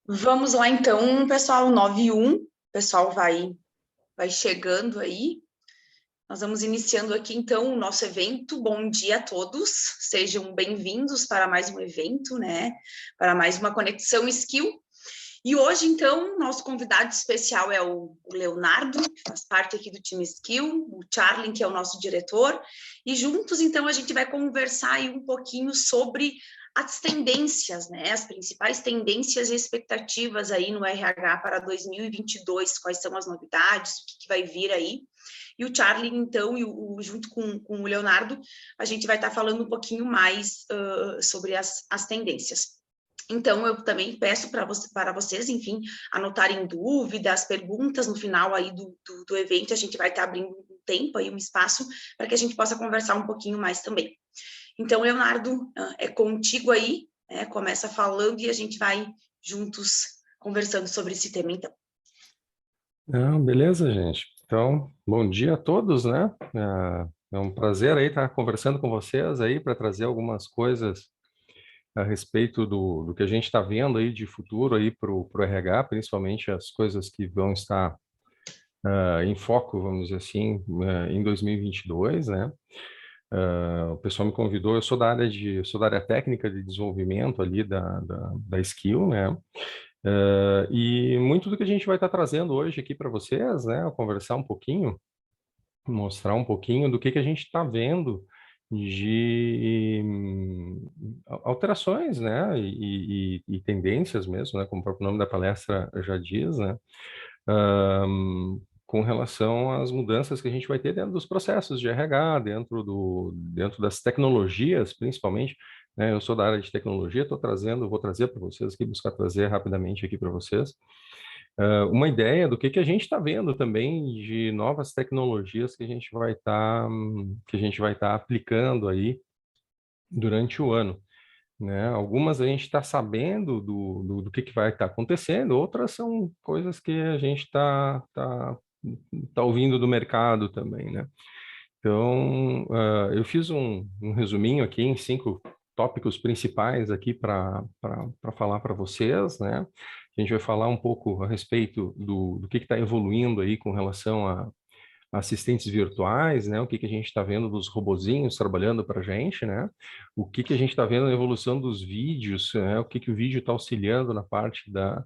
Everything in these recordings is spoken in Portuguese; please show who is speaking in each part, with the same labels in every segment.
Speaker 1: Vamos lá então, pessoal, 9:01, o pessoal vai chegando aí. Nós vamos iniciando aqui então o nosso evento. Bom dia a todos, sejam bem-vindos para mais um evento, né? Para mais uma Conexão Skill. E hoje, então, nosso convidado especial é o Leonardo, que faz parte aqui do time Skill, o Charlie, que é o nosso diretor, e juntos, então, a gente vai conversar aí um pouquinho sobre as tendências, né? As principais tendências e expectativas aí no RH para 2022, quais são as novidades, o que vai vir aí. E o Charlie, então, junto com o Leonardo, a gente vai estar falando um pouquinho mais sobre as tendências. Então, eu também peço para vocês, enfim, anotarem dúvidas, perguntas no final aí do evento. A gente vai estar abrindo um tempo aí, um espaço, para que a gente possa conversar um pouquinho mais também. Então, Leonardo, é contigo aí, né? Começa falando e a gente vai juntos conversando sobre esse tema, então.
Speaker 2: Beleza, gente. Então, bom dia a todos, né? É um prazer aí estar conversando com vocês aí para trazer algumas coisas a respeito do que a gente está vendo aí de futuro aí para o RH, principalmente as coisas que vão estar em foco, vamos dizer assim, em 2022, né? O pessoal me convidou, eu sou da área técnica de desenvolvimento ali da Skill, né? E muito do que a gente vai estar trazendo hoje aqui para vocês, né? Conversar um pouquinho, mostrar um pouquinho do que a gente está vendo de alterações, né, e tendências mesmo, né, como o próprio nome da palestra já diz, né, com relação às mudanças que a gente vai ter dentro dos processos de RH, dentro das tecnologias, principalmente, né, eu sou da área de tecnologia, vou trazer para vocês aqui, buscar trazer rapidamente aqui para vocês, uma ideia do que a gente está vendo também de novas tecnologias que a gente vai estar aplicando aí durante o ano, né? Algumas a gente está sabendo do que vai estar acontecendo, outras são coisas que a gente tá ouvindo do mercado também, né? Então, eu fiz um resuminho aqui em 5 tópicos principais aqui para falar para vocês, né? A gente vai falar um pouco a respeito do que está evoluindo aí com relação a assistentes virtuais, né? O que a gente está vendo dos robozinhos trabalhando para a gente, né? O que a gente está vendo na evolução dos vídeos, né? O que o vídeo está auxiliando na parte da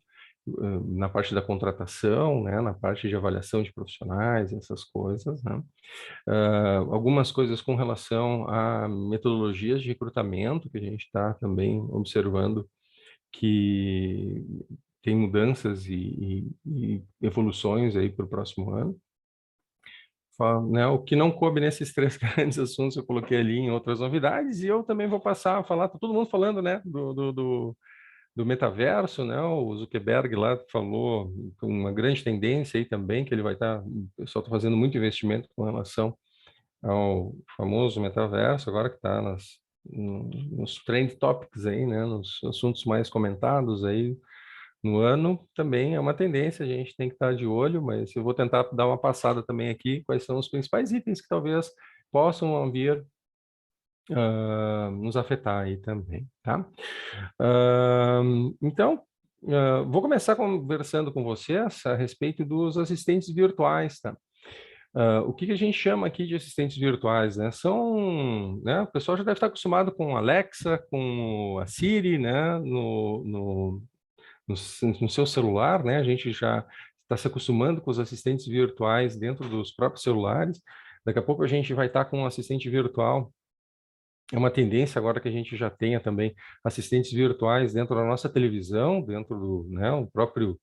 Speaker 2: contratação, né? Na parte de avaliação de profissionais, essas coisas, né? Algumas coisas com relação a metodologias de recrutamento que a gente está também observando que tem mudanças e evoluções aí para o próximo ano. Né, o que não coube nesses 3 grandes assuntos eu coloquei ali em outras novidades e eu também vou passar a falar, tá todo mundo falando, né, do metaverso, né, o Zuckerberg lá falou com uma grande tendência aí também, que ele vai estar, o pessoal está fazendo muito investimento com relação ao famoso metaverso, agora que está nos trend topics aí, né, nos assuntos mais comentados aí no ano, também é uma tendência, a gente tem que estar de olho, mas eu vou tentar dar uma passada também aqui, quais são os principais itens que talvez possam vir nos afetar aí também, tá? Então, vou começar conversando com vocês a respeito dos assistentes virtuais, tá? O que a gente chama aqui de assistentes virtuais, né? Né, o pessoal já deve estar acostumado com a Alexa, com a Siri, né? No seu celular, né? A gente já está se acostumando com os assistentes virtuais dentro dos próprios celulares. Daqui a pouco a gente vai estar com um assistente virtual. É uma tendência agora que a gente já tenha também assistentes virtuais dentro da nossa televisão, dentro do, né, o próprio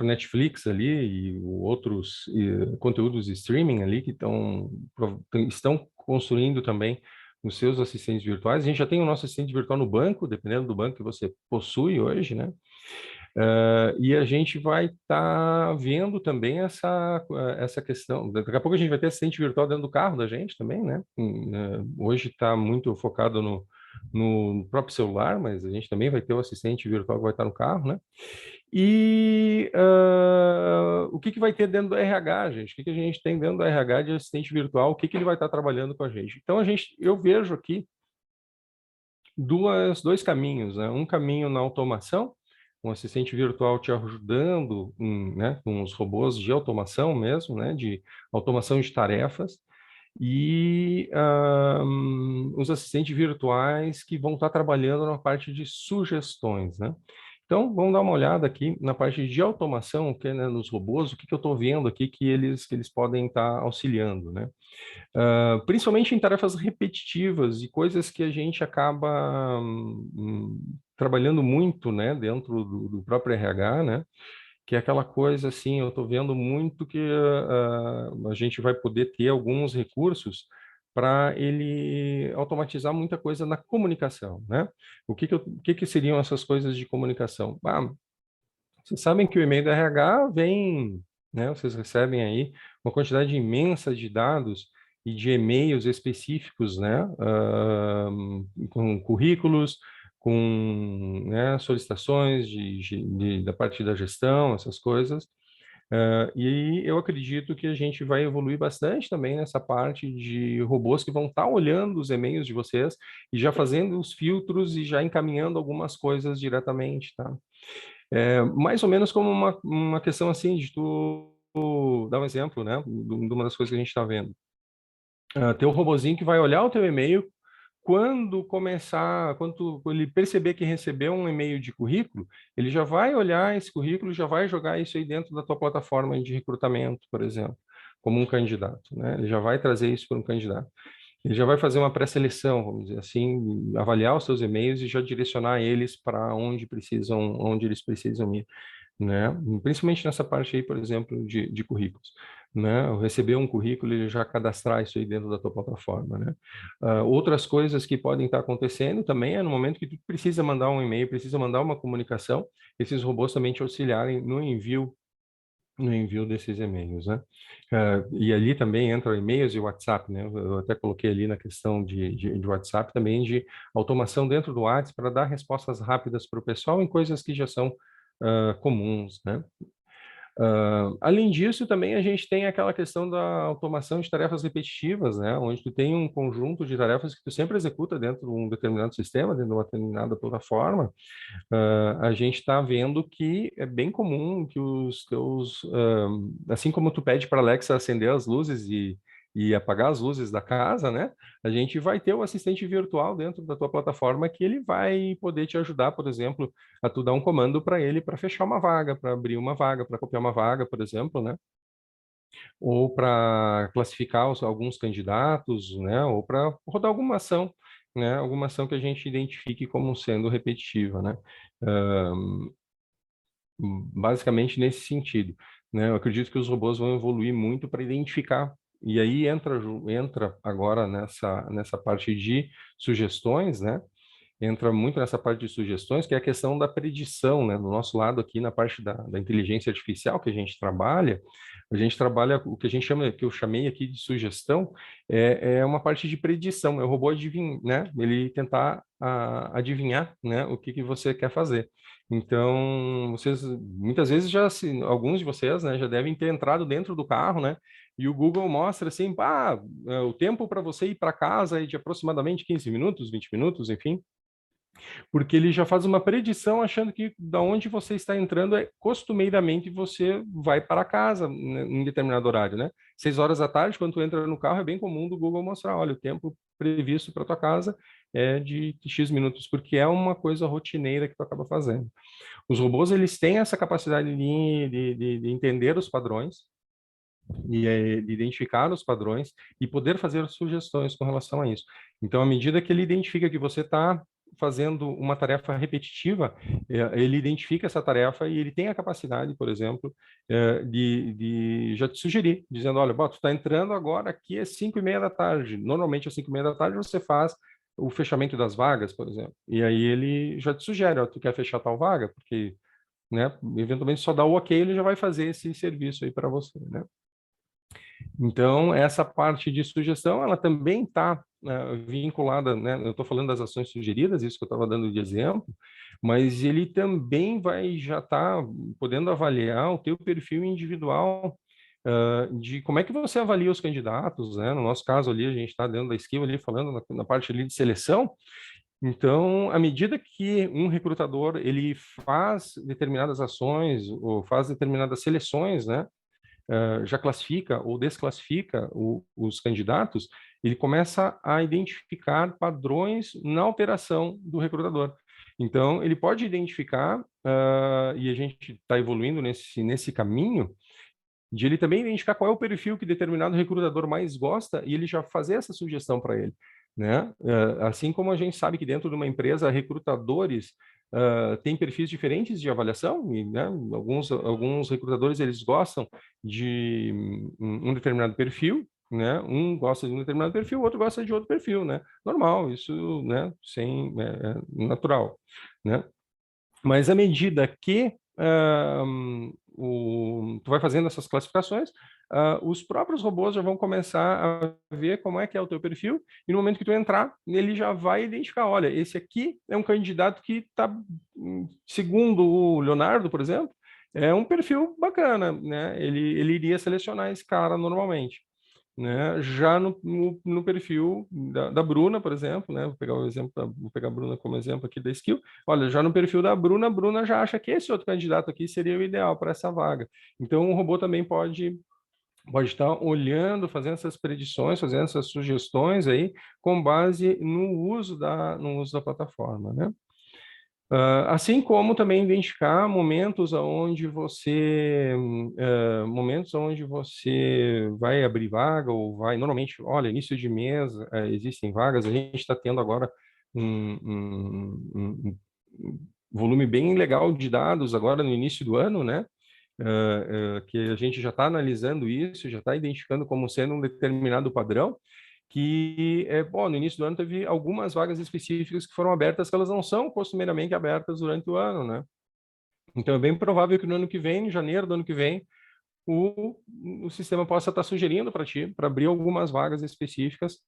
Speaker 2: Netflix ali e outros conteúdos de streaming ali que estão construindo também os seus assistentes virtuais. A gente já tem o nosso assistente virtual no banco, dependendo do banco que você possui hoje, né? E a gente vai estar vendo também essa questão. Daqui a pouco a gente vai ter assistente virtual dentro do carro da gente também, né? Hoje está muito focado no próprio celular, mas a gente também vai ter o assistente virtual que vai estar no carro, né? E o que vai ter dentro do RH, gente? O que a gente tem dentro do RH de assistente virtual? O que ele vai estar trabalhando com a gente? Então, eu vejo aqui dois caminhos, né? Um caminho na automação, um assistente virtual te ajudando, né, com os robôs de automação mesmo, né, de automação de tarefas, e os assistentes virtuais que vão estar trabalhando na parte de sugestões, né? Então, vamos dar uma olhada aqui na parte de automação, que é, né, nos robôs, o que eu estou vendo aqui que eles podem estar auxiliando, né? Principalmente em tarefas repetitivas e coisas que a gente acaba trabalhando muito, né, dentro do próprio RH, né? Que é aquela coisa assim, eu estou vendo muito que a gente vai poder ter alguns recursos para ele automatizar muita coisa na comunicação, né? O que seriam essas coisas de comunicação? Vocês sabem que o e-mail da RH vem, né? Vocês recebem aí uma quantidade imensa de dados e de e-mails específicos, né? Com currículos, com, né, solicitações da parte da gestão, essas coisas. E eu acredito que a gente vai evoluir bastante também nessa parte de robôs que vão estar olhando os e-mails de vocês e já fazendo os filtros e já encaminhando algumas coisas diretamente, tá? Mais ou menos como uma questão assim de tu dar um exemplo, né, de uma das coisas que a gente está vendo. Ter um robozinho que vai olhar o teu e-mail quando ele perceber que recebeu um e-mail de currículo, ele já vai olhar esse currículo, já vai jogar isso aí dentro da tua plataforma de recrutamento, por exemplo, como um candidato, né? Ele já vai trazer isso para um candidato. Ele já vai fazer uma pré-seleção, vamos dizer assim, avaliar os seus e-mails e já direcionar eles para onde eles precisam ir, né? Principalmente nessa parte aí, por exemplo, de currículos, né? Receber um currículo e já cadastrar isso aí dentro da tua plataforma, né? Outras coisas que podem estar acontecendo também é no momento que tu precisa mandar um e-mail, precisa mandar uma comunicação, esses robôs também te auxiliarem no envio desses e-mails, né? E ali também entram e-mails e WhatsApp, né? Eu até coloquei ali na questão de WhatsApp também de automação dentro do WhatsApp para dar respostas rápidas para o pessoal em coisas que já são comuns, né? Além disso, também a gente tem aquela questão da automação de tarefas repetitivas, né? Onde tu tem um conjunto de tarefas que tu sempre executa dentro de um determinado sistema, dentro de uma determinada plataforma. A gente está vendo que é bem comum que os teus, assim como tu pede para a Alexa acender as luzes e apagar as luzes da casa, né? A gente vai ter o assistente virtual dentro da tua plataforma que ele vai poder te ajudar, por exemplo, a tu dar um comando para ele para fechar uma vaga, para abrir uma vaga, para copiar uma vaga, por exemplo, né? Ou para classificar alguns candidatos, né? Ou para rodar alguma ação, né? Alguma ação que a gente identifique como sendo repetitiva, né? Basicamente nesse sentido, né? Eu acredito que os robôs vão evoluir muito para identificar, e aí entra agora nessa parte de sugestões, né? Entra muito nessa parte de sugestões, que é a questão da predição, né? No nosso lado aqui, na parte da inteligência artificial que a gente trabalha o que a gente chama, que eu chamei aqui de sugestão, é uma parte de predição, é o robô adivinhar, né? Ele tentar adivinhar, né? O que você quer fazer. Então, vocês, muitas vezes alguns de vocês, né, já devem ter entrado dentro do carro, né? E o Google mostra assim, o tempo para você ir para casa é de aproximadamente 15 minutos, 20 minutos, enfim, porque ele já faz uma predição achando que da onde você está entrando costumeiramente você vai para casa, né, em determinado horário, né? 6 horas da tarde, quando tu entra no carro, é bem comum do Google mostrar, olha, o tempo previsto para tua casa é de X minutos, porque é uma coisa rotineira que tu acaba fazendo. Os robôs, eles têm essa capacidade de entender os padrões, de identificar os padrões e poder fazer sugestões com relação a isso. Então, à medida que ele identifica que você está fazendo uma tarefa repetitiva, ele identifica essa tarefa e ele tem a capacidade, por exemplo, de já te sugerir, dizendo, olha, tu está entrando agora aqui às 5:30 da tarde. Normalmente às 5:30 da tarde você faz o fechamento das vagas, por exemplo. E aí ele já te sugere, tu quer fechar tal vaga? Porque, né, eventualmente só dá o ok, ele já vai fazer esse serviço aí para você, né? Então, essa parte de sugestão, ela também está vinculada, né? Eu estou falando das ações sugeridas, isso que eu estava dando de exemplo, mas ele também vai já estar podendo avaliar o teu perfil individual, de como é que você avalia os candidatos, né? No nosso caso ali, a gente está dentro da skill ali, falando na parte ali de seleção, Então, à medida que um recrutador ele faz determinadas ações ou faz determinadas seleções, né, já classifica ou desclassifica os candidatos, ele começa a identificar padrões na operação do recrutador. Então, ele pode identificar, e a gente está evoluindo nesse caminho, de ele também identificar qual é o perfil que determinado recrutador mais gosta e ele já fazer essa sugestão para ele, né? Assim como a gente sabe que dentro de uma empresa, recrutadores têm perfis diferentes de avaliação, e, né, alguns recrutadores eles gostam de um determinado perfil, né? Um gosta de um determinado perfil, o outro gosta de outro perfil, né? Normal, isso, né? Natural, né? Mas à medida que tu vai fazendo essas classificações, os próprios robôs já vão começar a ver como é que é o teu perfil, e no momento que tu entrar, ele já vai identificar, olha, esse aqui é um candidato que está, segundo o Leonardo, por exemplo, é um perfil bacana, né? Ele iria selecionar esse cara normalmente, né? Já no perfil da Bruna, por exemplo, né? Vou pegar o exemplo vou pegar a Bruna como exemplo aqui da Skill. Olha, já no perfil da Bruna, a Bruna já acha que esse outro candidato aqui seria o ideal para essa vaga. Então, o robô também pode estar olhando, fazendo essas predições, fazendo essas sugestões aí, com base no uso da plataforma, né? Assim como também identificar momentos onde você vai abrir vaga ou vai, normalmente, olha, início de mês, existem vagas, a gente está tendo agora um volume bem legal de dados agora no início do ano, né? Que a gente já está analisando isso, já está identificando como sendo um determinado padrão, que, bom, no início do ano teve algumas vagas específicas que foram abertas que elas não são costumeiramente abertas durante o ano, né? Então é bem provável que no ano que vem, em janeiro do ano que vem, o, o sistema possa estar sugerindo para ti, para abrir algumas vagas específicas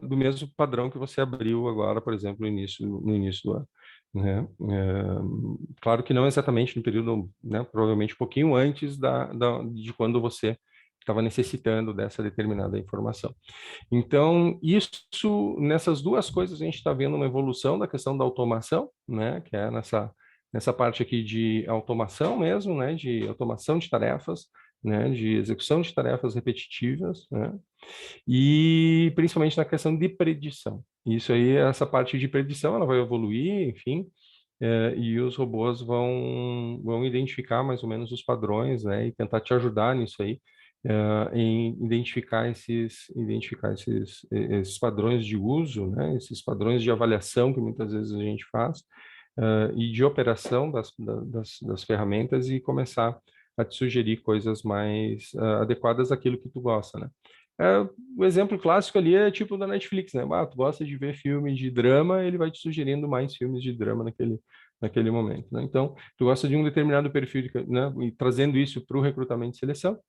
Speaker 2: do mesmo padrão que você abriu agora, por exemplo, no início do ano, né? Claro que não exatamente no período, né? Provavelmente um pouquinho antes de quando você estava necessitando dessa determinada informação. Então, nessas duas coisas, a gente está vendo uma evolução da questão da automação, né? Que é nessa parte aqui de automação mesmo, né? De automação de tarefas, né? De execução de tarefas repetitivas, né? E principalmente na questão de predição. Isso aí, essa parte de predição, ela vai evoluir, enfim, e os robôs vão identificar mais ou menos os padrões, né, e tentar te ajudar nisso aí, em identificar esses padrões de uso, né, esses padrões de avaliação que muitas vezes a gente faz, e de operação das ferramentas e começar a te sugerir coisas mais adequadas àquilo que tu gosta, né? O exemplo clássico ali é tipo da Netflix, né? Tu gosta de ver filme de drama, ele vai te sugerindo mais filmes de drama naquele momento, né? Então, tu gosta de um determinado perfil, né? E trazendo isso para o recrutamento e seleção,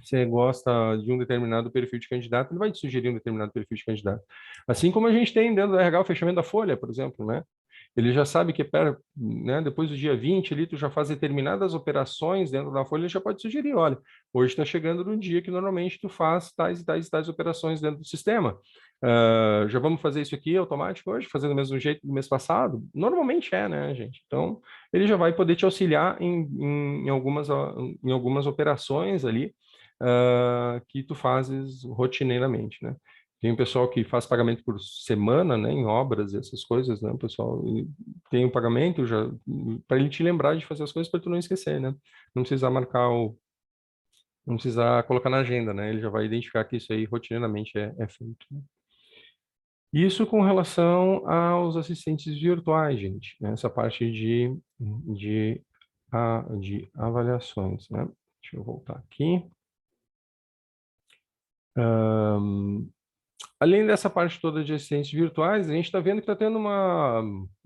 Speaker 2: você gosta de um determinado perfil de candidato, ele vai te sugerir um determinado perfil de candidato. Assim como a gente tem dentro do RH o fechamento da folha, por exemplo, né? Ele já sabe que, né, depois do dia 20, ali, tu já faz determinadas operações dentro da folha, ele já pode sugerir, olha, hoje está chegando no dia que normalmente tu faz tais e tais e tais operações dentro do sistema. Já vamos fazer isso aqui automático hoje, fazendo do mesmo jeito do mês passado? Normalmente né, gente? Então, ele já vai poder te auxiliar em algumas operações ali, que tu fazes rotineiramente, né? Tem um pessoal que faz pagamento por semana, né, em obras e essas coisas, né? O pessoal tem o pagamento já para ele te lembrar de fazer as coisas para tu não esquecer, né? Não precisar não precisar colocar na agenda, né? Ele já vai identificar que isso aí rotineiramente é feito, né? Isso com relação aos assistentes virtuais, gente, né? Essa parte de, de avaliações, né? Deixa eu voltar aqui. Além dessa parte toda de assistentes virtuais, a gente está vendo que está tendo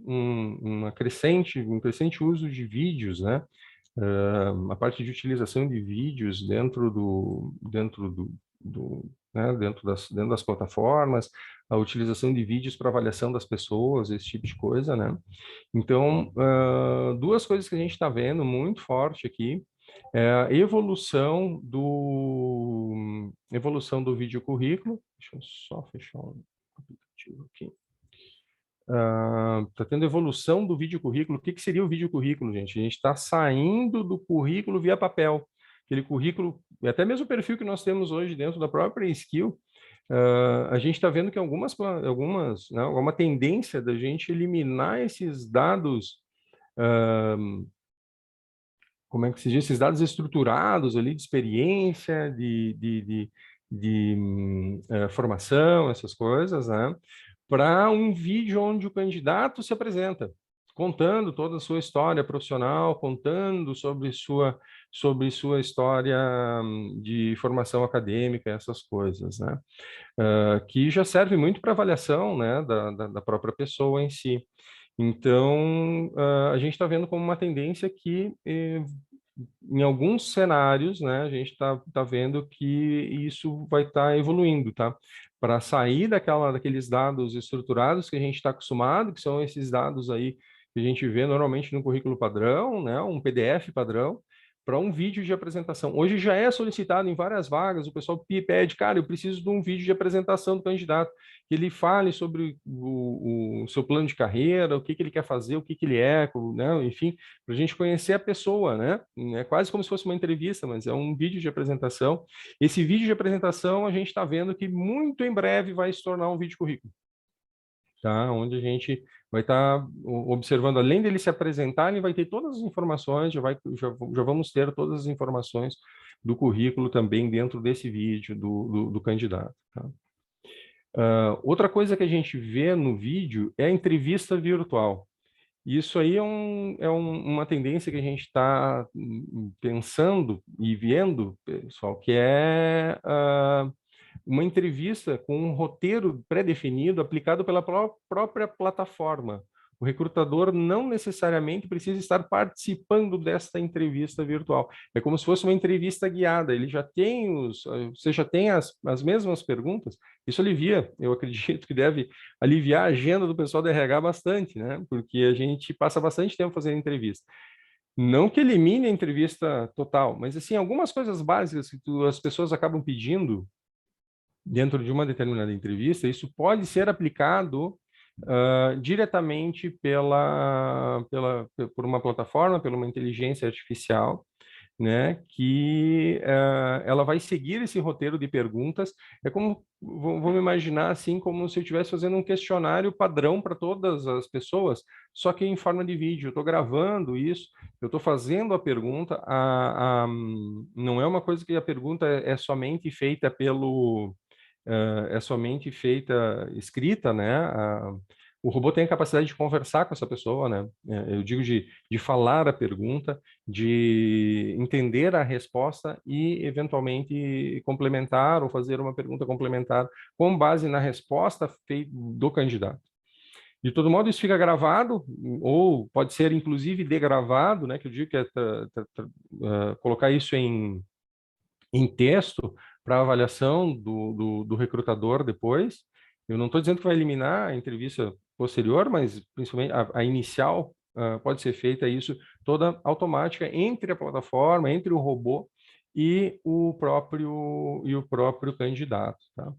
Speaker 2: um crescente uso de vídeos, né? A parte de utilização de vídeos dentro das plataformas, a utilização de vídeos para avaliação das pessoas, esse tipo de coisa, né? Então, duas coisas que a gente está vendo muito forte aqui é a evolução do vídeo currículo. Deixa eu só fechar o aplicativo aqui. Está tendo evolução do vídeo currículo. O que seria o vídeo currículo, gente? A gente está saindo do currículo via papel. Aquele currículo, até mesmo o perfil que nós temos hoje dentro da própria Skill, a gente está vendo que né, alguma tendência da gente eliminar esses dados, como é que se diz? Esses dados estruturados ali de experiência, de formação, essas coisas, né? Para um vídeo onde o candidato se apresenta, contando toda a sua história profissional, contando sobre sua história de formação acadêmica, essas coisas, né? Que já serve muito para avaliação, né, da própria pessoa em si. Então, a gente está vendo como uma tendência que, em alguns cenários, né, a gente tá vendo que isso vai estar evoluindo, tá? Para sair daqueles dados estruturados que a gente está acostumado, que são esses dados aí que a gente vê normalmente no currículo padrão, né, um PDF padrão, para um vídeo de apresentação. Hoje já é solicitado em várias vagas, o pessoal pede, cara, eu preciso de um vídeo de apresentação do candidato, que ele fale sobre o seu plano de carreira, o que ele quer fazer, o que ele é, né, enfim, para a gente conhecer a pessoa, né? É quase como se fosse uma entrevista, mas é um vídeo de apresentação. Esse vídeo de apresentação, a gente está vendo que muito em breve vai se tornar um vídeo currículo, tá? Onde a gente vai estar observando, além dele se apresentar, ele vai ter todas as informações, já vamos ter todas as informações do currículo também dentro desse vídeo do candidato, tá? Outra coisa que a gente vê no vídeo é a entrevista virtual. Isso aí uma tendência que a gente está pensando e vendo, pessoal, que é uma entrevista com um roteiro pré-definido aplicado pela própria plataforma. O recrutador não necessariamente precisa estar participando desta entrevista virtual. É como se fosse uma entrevista guiada. Ele já tem você já tem as mesmas perguntas. Isso alivia, eu acredito que deve aliviar a agenda do pessoal do RH bastante, né? Porque a gente passa bastante tempo fazendo entrevista. Não que elimine a entrevista total, mas assim, algumas coisas básicas que as pessoas acabam pedindo dentro de uma determinada entrevista, isso pode ser aplicado diretamente por uma plataforma, por uma inteligência artificial, né, que ela vai seguir esse roteiro de perguntas. É como, vamos imaginar assim, como se eu estivesse fazendo um questionário padrão para todas as pessoas, só que em forma de vídeo. Eu estou gravando isso, eu estou fazendo a pergunta, não é uma coisa que a pergunta é somente feita é somente feita escrita, né? O robô tem a capacidade de conversar com essa pessoa, né? Eu digo de falar a pergunta, de entender a resposta e, eventualmente, complementar ou fazer uma pergunta complementar com base na resposta do candidato. De todo modo, isso fica gravado, ou pode ser, inclusive, degravado, né? Que eu digo que é colocar isso em texto para avaliação do recrutador depois. Eu não estou dizendo que vai eliminar a entrevista posterior, mas principalmente a inicial pode ser feita isso toda automática entre a plataforma, entre o robô e o próprio candidato, tá?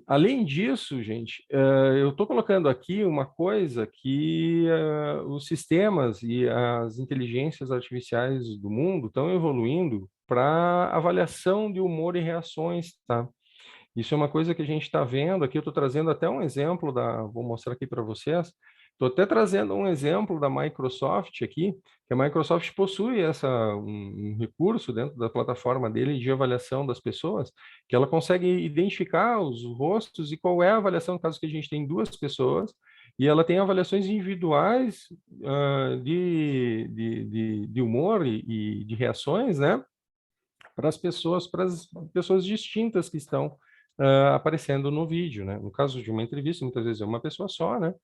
Speaker 2: Além disso, gente, eu estou colocando aqui uma coisa que os sistemas e as inteligências artificiais do mundo estão evoluindo para avaliação de humor e reações, tá? Isso é uma coisa que a gente está vendo aqui. Eu estou trazendo até um exemplo vou mostrar aqui para vocês. Estou até trazendo um exemplo da Microsoft aqui, que a Microsoft possui um recurso dentro da plataforma dele de avaliação das pessoas, que ela consegue identificar os rostos e qual é a avaliação, no caso que a gente tem duas pessoas, e ela tem avaliações individuais de humor e de reações, né? Para as pessoas distintas que estão aparecendo no vídeo, né? No caso de uma entrevista, muitas vezes é uma pessoa só, né?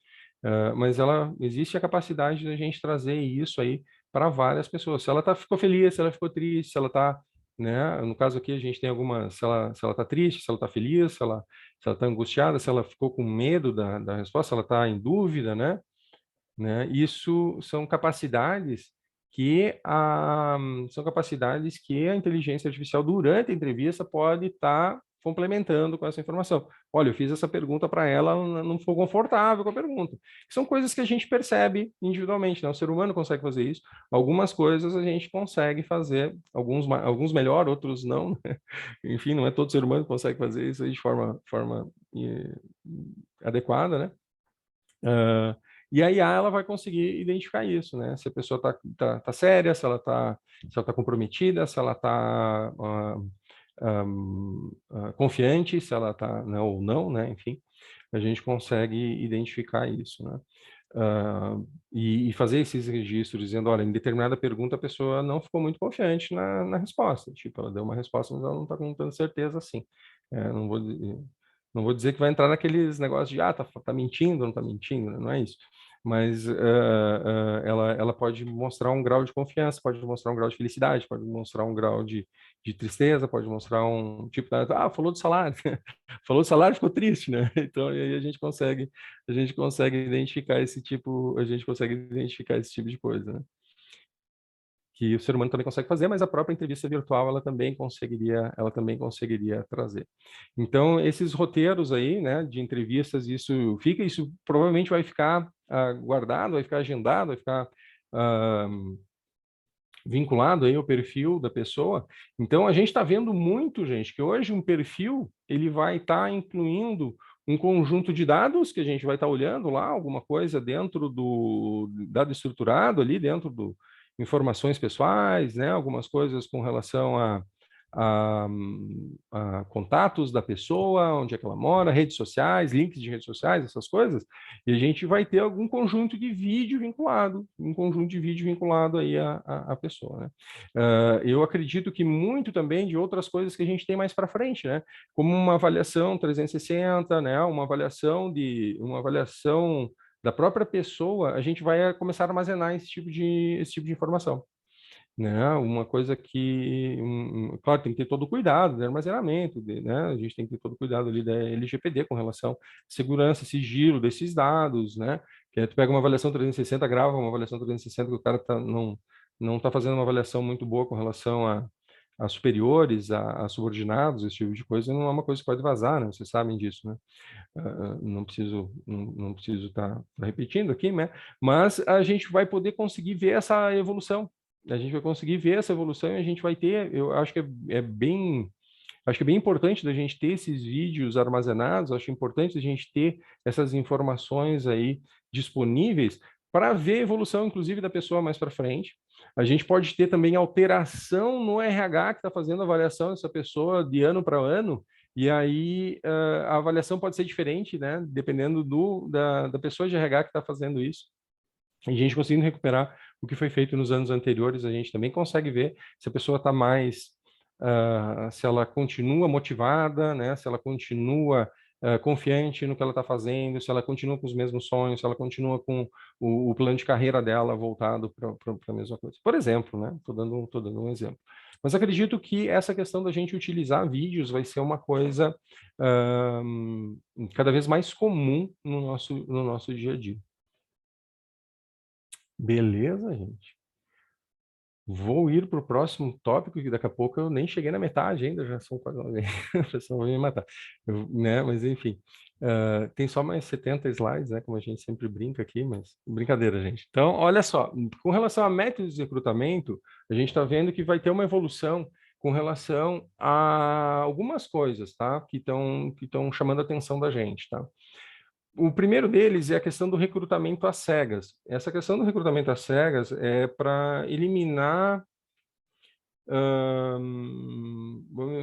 Speaker 2: Mas existe a capacidade da gente trazer isso aí para várias pessoas. Se ela ficou feliz, se ela ficou triste, se ela está, né? No caso aqui a gente tem algumas, se ela está triste, se ela está feliz, se ela está angustiada, se ela ficou com medo da resposta, se ela está em dúvida, né? Isso são capacidades que a inteligência artificial durante a entrevista pode estar complementando com essa informação. Olha, eu fiz essa pergunta para ela, ela não ficou confortável com a pergunta. São coisas que a gente percebe individualmente, né? O ser humano consegue fazer isso. Algumas coisas a gente consegue fazer, alguns melhor, outros não, né? Enfim, não é todo ser humano que consegue fazer isso aí de forma adequada, né? E a IA ela vai conseguir identificar isso, né? Se a pessoa tá séria, se ela tá comprometida, se ela está confiante, se ela está ou não, né? Enfim, a gente consegue identificar isso, né? E fazer esses registros dizendo, olha, em determinada pergunta a pessoa não ficou muito confiante na resposta, tipo, ela deu uma resposta, mas ela não está com tanta certeza assim. Não vou dizer que vai entrar naqueles negócios de, tá mentindo, não está mentindo, né? Não é isso. Mas ela pode mostrar um grau de confiança, pode mostrar um grau de felicidade, pode mostrar um grau de tristeza, pode mostrar um tipo, falou do salário, falou do salário, ficou triste, né? Então, aí a gente consegue identificar esse tipo, de coisa, né? Que o ser humano também consegue fazer, mas a própria entrevista virtual ela também conseguiria trazer. Então, esses roteiros aí, né, de entrevistas, isso provavelmente vai ficar guardado, vai ficar agendado, vai ficar vinculado aí ao perfil da pessoa. Então, a gente está vendo muito, gente, que hoje um perfil ele vai estar incluindo um conjunto de dados que a gente vai estar olhando lá, alguma coisa dentro do dado estruturado ali, dentro do informações pessoais, né? Algumas coisas com relação a, a contatos da pessoa, onde é que ela mora, redes sociais, links de redes sociais, essas coisas, e a gente vai ter algum conjunto de vídeo vinculado, aí à pessoa, né? Eu acredito que muito também de outras coisas que a gente tem mais para frente, né? Como uma avaliação 360, né? Uma avaliação da própria pessoa, a gente vai começar a armazenar esse tipo de informação, né? Uma coisa que, claro, tem que ter todo o cuidado do armazenamento, né? A gente tem que ter todo o cuidado ali da LGPD com relação à segurança, sigilo desses dados, né? Que aí tu pega uma avaliação 360, grava uma avaliação 360 que o cara não está fazendo uma avaliação muito boa com relação a superiores, a subordinados, esse tipo de coisa, não é uma coisa que pode vazar, né? Vocês sabem disso, né? Não preciso estar repetindo aqui, né? Mas a gente vai poder conseguir ver essa evolução. A gente vai conseguir ver essa evolução e a gente vai ter, eu acho que acho que é bem importante da gente ter esses vídeos armazenados, acho importante a gente ter essas informações aí disponíveis para ver a evolução, inclusive, da pessoa mais para frente. A gente pode ter também alteração no RH que está fazendo a avaliação dessa pessoa de ano para ano, e aí a avaliação pode ser diferente, né? Dependendo da pessoa de RH que está fazendo isso. E a gente conseguindo recuperar o que foi feito nos anos anteriores, a gente também consegue ver se a pessoa está mais, se ela continua motivada, né? Se ela continua confiante no que ela está fazendo, se ela continua com os mesmos sonhos, se ela continua com o plano de carreira dela voltado para a mesma coisa. Por exemplo, né? Tô dando um exemplo. Mas acredito que essa questão da gente utilizar vídeos vai ser uma coisa cada vez mais comum no nosso dia a dia. Beleza, gente? Vou ir para o próximo tópico, que daqui a pouco eu nem cheguei na metade ainda, já são quase a pessoa vai me matar. Né? Mas, enfim, tem só mais 70 slides, né? Como a gente sempre brinca aqui, mas brincadeira, gente. Então, olha só, com relação a métodos de recrutamento, a gente está vendo que vai ter uma evolução com relação a algumas coisas, tá? Que estão chamando a atenção da gente, tá? O primeiro deles é a questão do recrutamento às cegas. Essa questão do recrutamento às cegas é para eliminar,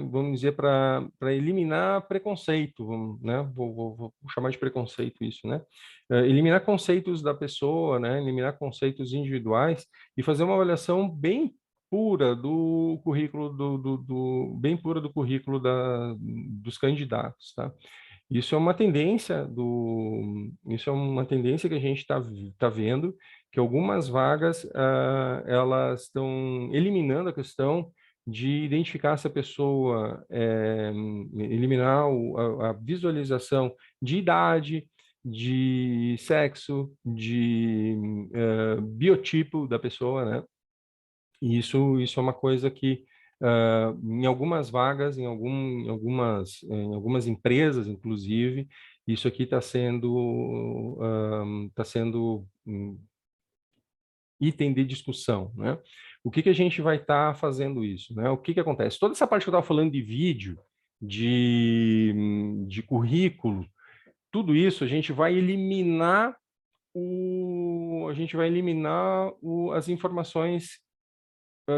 Speaker 2: vamos dizer, para eliminar preconceito, né? Vou chamar de preconceito isso, né? Eliminar conceitos da pessoa, né? Eliminar conceitos individuais e fazer uma avaliação bem pura do currículo bem pura do currículo dos candidatos, tá? Isso é uma tendência que a gente tá vendo, que algumas vagas elas estão eliminando a questão de identificar essa pessoa, eliminar a visualização de idade, de sexo, de biotipo da pessoa, né? E isso é uma coisa que Em algumas vagas, em algumas empresas, inclusive, isso aqui está sendo item de discussão, né? O que a gente vai estar fazendo isso, né? O que acontece? Toda essa parte que eu estava falando de vídeo, de currículo, tudo isso a gente vai eliminar as informações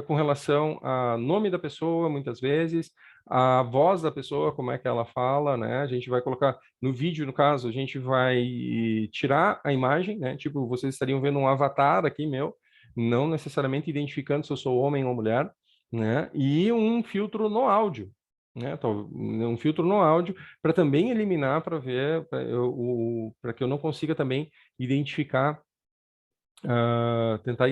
Speaker 2: com relação a nome da pessoa, muitas vezes, a voz da pessoa, como é que ela fala, né? A gente vai colocar no vídeo, no caso, a gente vai tirar a imagem, né? Tipo, vocês estariam vendo um avatar aqui meu, não necessariamente identificando se eu sou homem ou mulher, né? E um filtro no áudio, né? Então, um filtro no áudio para também eliminar, para ver, para que eu não consiga também identificar tentar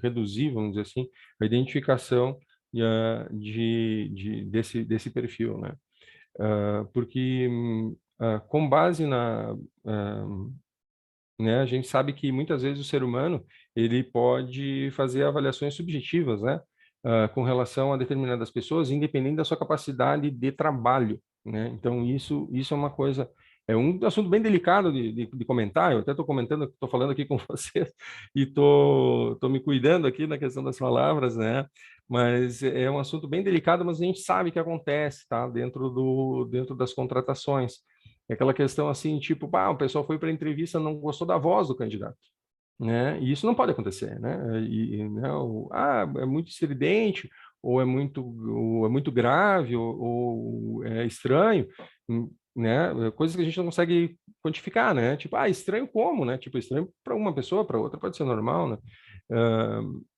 Speaker 2: reduzir, vamos dizer assim, a identificação desse perfil, né? Porque com base né, a gente sabe que muitas vezes o ser humano ele pode fazer avaliações subjetivas, né, com relação a determinadas pessoas, independente da sua capacidade de trabalho, né? Então isso é uma coisa, é um assunto bem delicado de comentar. Eu até estou comentando, estou falando aqui com vocês e tô me cuidando aqui na questão das palavras, né? Mas é um assunto bem delicado, mas a gente sabe que acontece, tá? Dentro das contratações. É aquela questão assim, tipo, o pessoal foi para a entrevista, não gostou da voz do candidato, né? E isso não pode acontecer, né? Né, é muito estridente, ou é muito grave, ou é estranho, né? Coisas que a gente não consegue quantificar, né? Tipo, estranho como, né? Tipo, estranho para uma pessoa, para outra pode ser normal, né?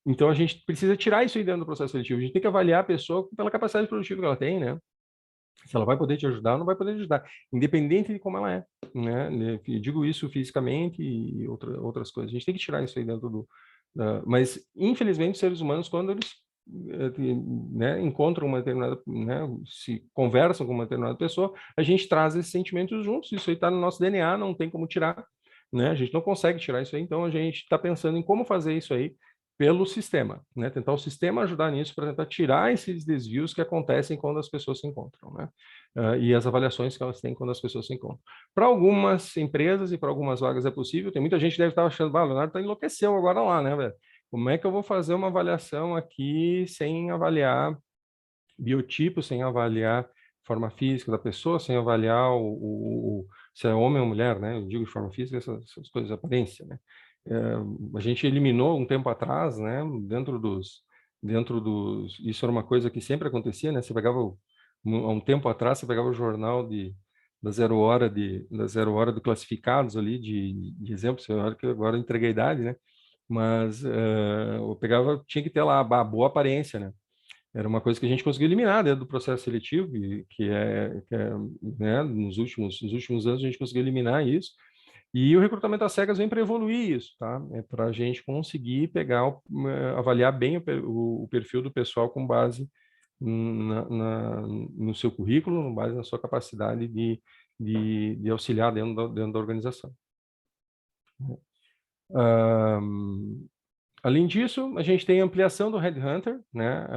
Speaker 2: Então a gente precisa tirar isso aí dentro do processo seletivo. A gente tem que avaliar a pessoa pela capacidade produtiva que ela tem, né? Se ela vai poder te ajudar ou não vai poder te ajudar, independente de como ela é, né? Eu digo isso fisicamente e outras coisas. A gente tem que tirar isso aí dentro mas, infelizmente, os seres humanos, quando eles né, encontram uma determinada, né, se conversam com uma determinada pessoa, a gente traz esses sentimentos juntos. Isso aí está no nosso DNA, não tem como tirar, né? A gente não consegue tirar isso aí, então a gente está pensando em como fazer isso aí pelo sistema, né? Tentar o sistema ajudar nisso para tentar tirar esses desvios que acontecem quando as pessoas se encontram, né? E as avaliações que elas têm quando as pessoas se encontram. Para algumas empresas e para algumas vagas é possível. Tem muita gente que deve estar achando, o Leonardo enlouqueceu agora lá, né, velho? Como é que eu vou fazer uma avaliação aqui sem avaliar biotipo, sem avaliar forma física da pessoa, sem avaliar se é homem ou mulher, né? Eu digo de forma física, essas coisas, aparência, né? A gente eliminou um tempo atrás, né? Isso era uma coisa que sempre acontecia, né? Você pegava há um tempo atrás, você pegava o jornal da Zero Hora do classificados ali de exemplo. Você olha que agora eu entreguei a idade, né? Mas eu pegava, tinha que ter lá a boa aparência, né? Era uma coisa que a gente conseguiu eliminar dentro do processo seletivo, e né, nos últimos anos a gente conseguiu eliminar isso. E o recrutamento às cegas vem para evoluir isso, tá? É para a gente conseguir avaliar bem o perfil do pessoal com base no seu currículo, com base na sua capacidade de auxiliar dentro da organização. Além disso, a gente tem ampliação do Headhunter, né?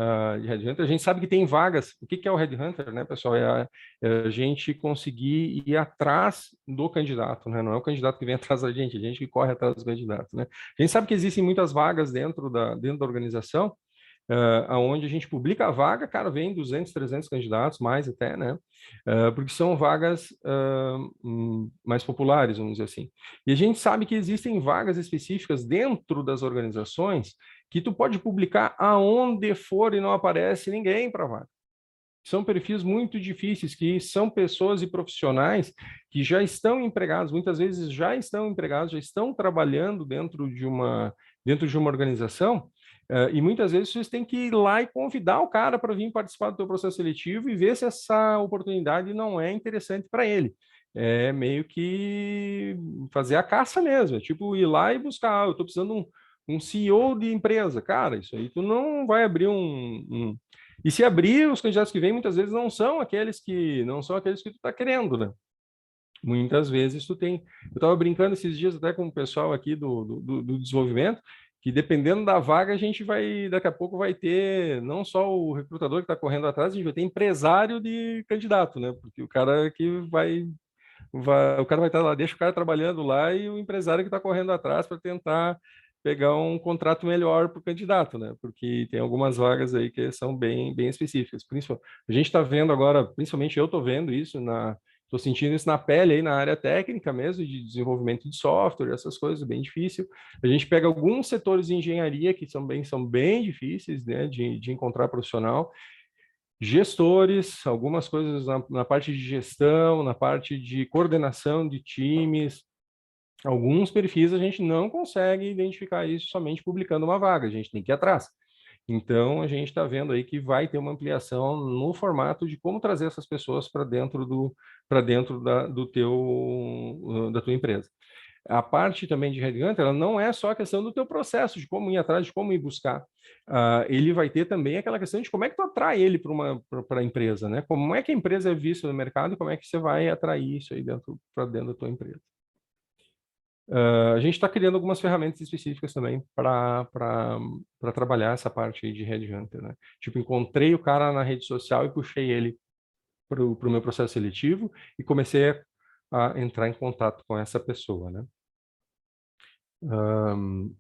Speaker 2: De Headhunter. A gente sabe que tem vagas. O que é o Headhunter, né, pessoal? É a gente conseguir ir atrás do candidato, né? Não é o candidato que vem atrás da gente, é a gente que corre atrás do candidato, né? A gente sabe que existem muitas vagas dentro da organização, onde a gente publica a vaga, cara, vem 200, 300 candidatos, mais até, né? Porque são vagas mais populares, vamos dizer assim. E a gente sabe que existem vagas específicas dentro das organizações que tu pode publicar aonde for e não aparece ninguém para vaga. São perfis muito difíceis, que são pessoas e profissionais que já estão empregados, muitas vezes já estão empregados, já estão trabalhando dentro de uma organização, e muitas vezes vocês têm que ir lá e convidar o cara para vir participar do teu processo seletivo e ver se essa oportunidade não é interessante para ele. É meio que fazer a caça mesmo, é tipo ir lá e buscar, eu estou precisando de um CEO de empresa. Cara, isso aí tu não vai abrir E se abrir, os candidatos que vêm muitas vezes não são aqueles que tu está querendo, né? Muitas vezes tu tem. Eu estava brincando esses dias até com o pessoal aqui do desenvolvimento, que dependendo da vaga, a gente vai, daqui a pouco vai ter não só o recrutador que está correndo atrás, a gente vai ter empresário de candidato, né? Porque o cara que o cara vai estar lá, deixa o cara trabalhando lá e o empresário que está correndo atrás para tentar pegar um contrato melhor para o candidato, né? Porque tem algumas vagas aí que são bem específicas. A gente está vendo agora, principalmente eu estou vendo isso estou sentindo isso na pele aí na área técnica mesmo, de desenvolvimento de software, essas coisas, bem difícil. A gente pega alguns setores de engenharia que são bem difíceis, né, de encontrar profissional, gestores, algumas coisas na parte de gestão, na parte de coordenação de times. Alguns perfis a gente não consegue identificar isso somente publicando uma vaga, a gente tem que ir atrás. Então, a gente está vendo aí que vai ter uma ampliação no formato de como trazer essas pessoas para dentro da tua empresa. A parte também de headhunter, ela não é só a questão do teu processo, de como ir atrás, de como ir buscar. Ele vai ter também aquela questão de como é que tu atrai ele para a empresa, né? Como é que a empresa é vista no mercado e como é que você vai atrair isso aí para dentro da tua empresa. A gente está criando algumas ferramentas específicas também para trabalhar essa parte aí de headhunter, né? Tipo, encontrei o cara na rede social e puxei ele para o meu processo seletivo e comecei a entrar em contato com essa pessoa, né?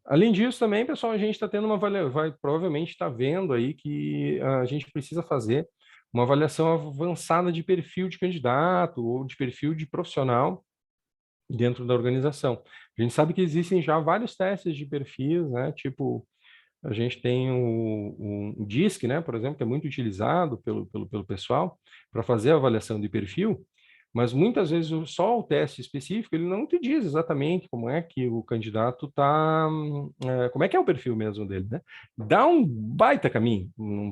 Speaker 2: Além disso, também, pessoal, a gente está tendo vai provavelmente estar vendo aí que a gente precisa fazer uma avaliação avançada de perfil de candidato ou de perfil de profissional dentro da organização. A gente sabe que existem já vários testes de perfis, né? Tipo, a gente tem o DISC, né, por exemplo, que é muito utilizado pelo pessoal para fazer a avaliação de perfil, mas muitas vezes só o teste específico ele não te diz exatamente como é que o candidato está, como é que é o perfil mesmo dele, né? Dá um baita caminho. Não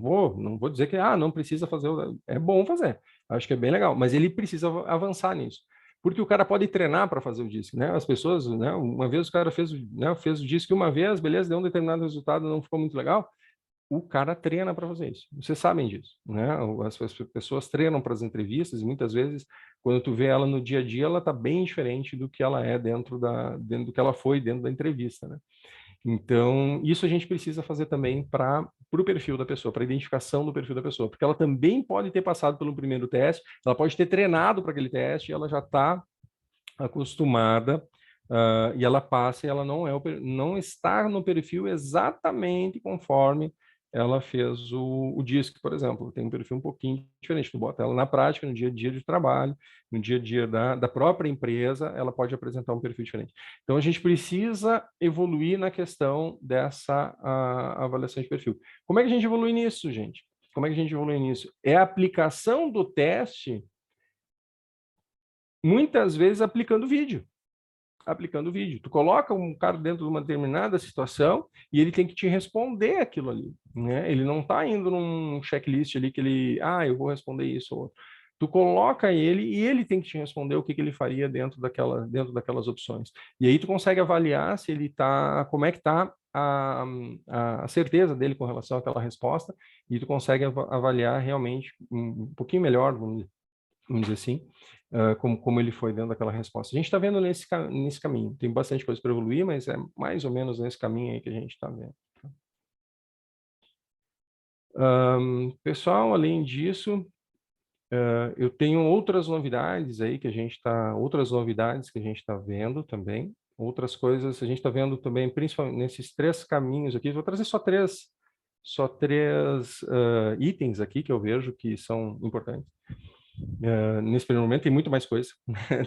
Speaker 2: vou dizer que não precisa fazer, é bom fazer. Acho que é bem legal, mas ele precisa avançar nisso. Porque o cara pode treinar para fazer o disco, né? As pessoas, né? Uma vez o cara fez o disco uma vez, beleza, deu um determinado resultado, não ficou muito legal. O cara treina para fazer isso. Vocês sabem disso, né? As pessoas treinam para as entrevistas e muitas vezes, quando tu vê ela no dia a dia, ela está bem diferente do que ela é dentro do que ela foi dentro da entrevista, né? Então, isso a gente precisa fazer também para o perfil da pessoa, para a identificação do perfil da pessoa, porque ela também pode ter passado pelo primeiro teste, ela pode ter treinado para aquele teste e ela já está acostumada e ela passa e ela não está no perfil exatamente conforme ela fez o DISC, por exemplo. Tem um perfil um pouquinho diferente. Tu bota ela na prática, no dia a dia de trabalho, no dia a dia da própria empresa, ela pode apresentar um perfil diferente. Então, a gente precisa evoluir na questão dessa avaliação de perfil. Como é que a gente evolui nisso, gente? Como é que a gente evolui nisso? É a aplicação do teste, muitas vezes aplicando vídeo. Tu coloca um cara dentro de uma determinada situação e ele tem que te responder aquilo ali, né? Ele não está indo num checklist ali que ele, eu vou responder isso ou outro. Tu coloca ele e ele tem que te responder o que ele faria dentro daquelas opções. E aí tu consegue avaliar se ele tá, como é que está a certeza dele com relação àquela resposta e tu consegue avaliar realmente um pouquinho melhor, vamos dizer assim, como ele foi dentro daquela resposta. A gente está vendo nesse caminho. Tem bastante coisa para evoluir, mas é mais ou menos nesse caminho aí que a gente está vendo. Pessoal, além disso, eu tenho outras novidades aí que a gente está vendo também. Outras coisas a gente está vendo também, principalmente nesses 3 caminhos aqui. Vou trazer só três itens aqui que eu vejo que são importantes. Nesse primeiro momento tem muito mais coisa,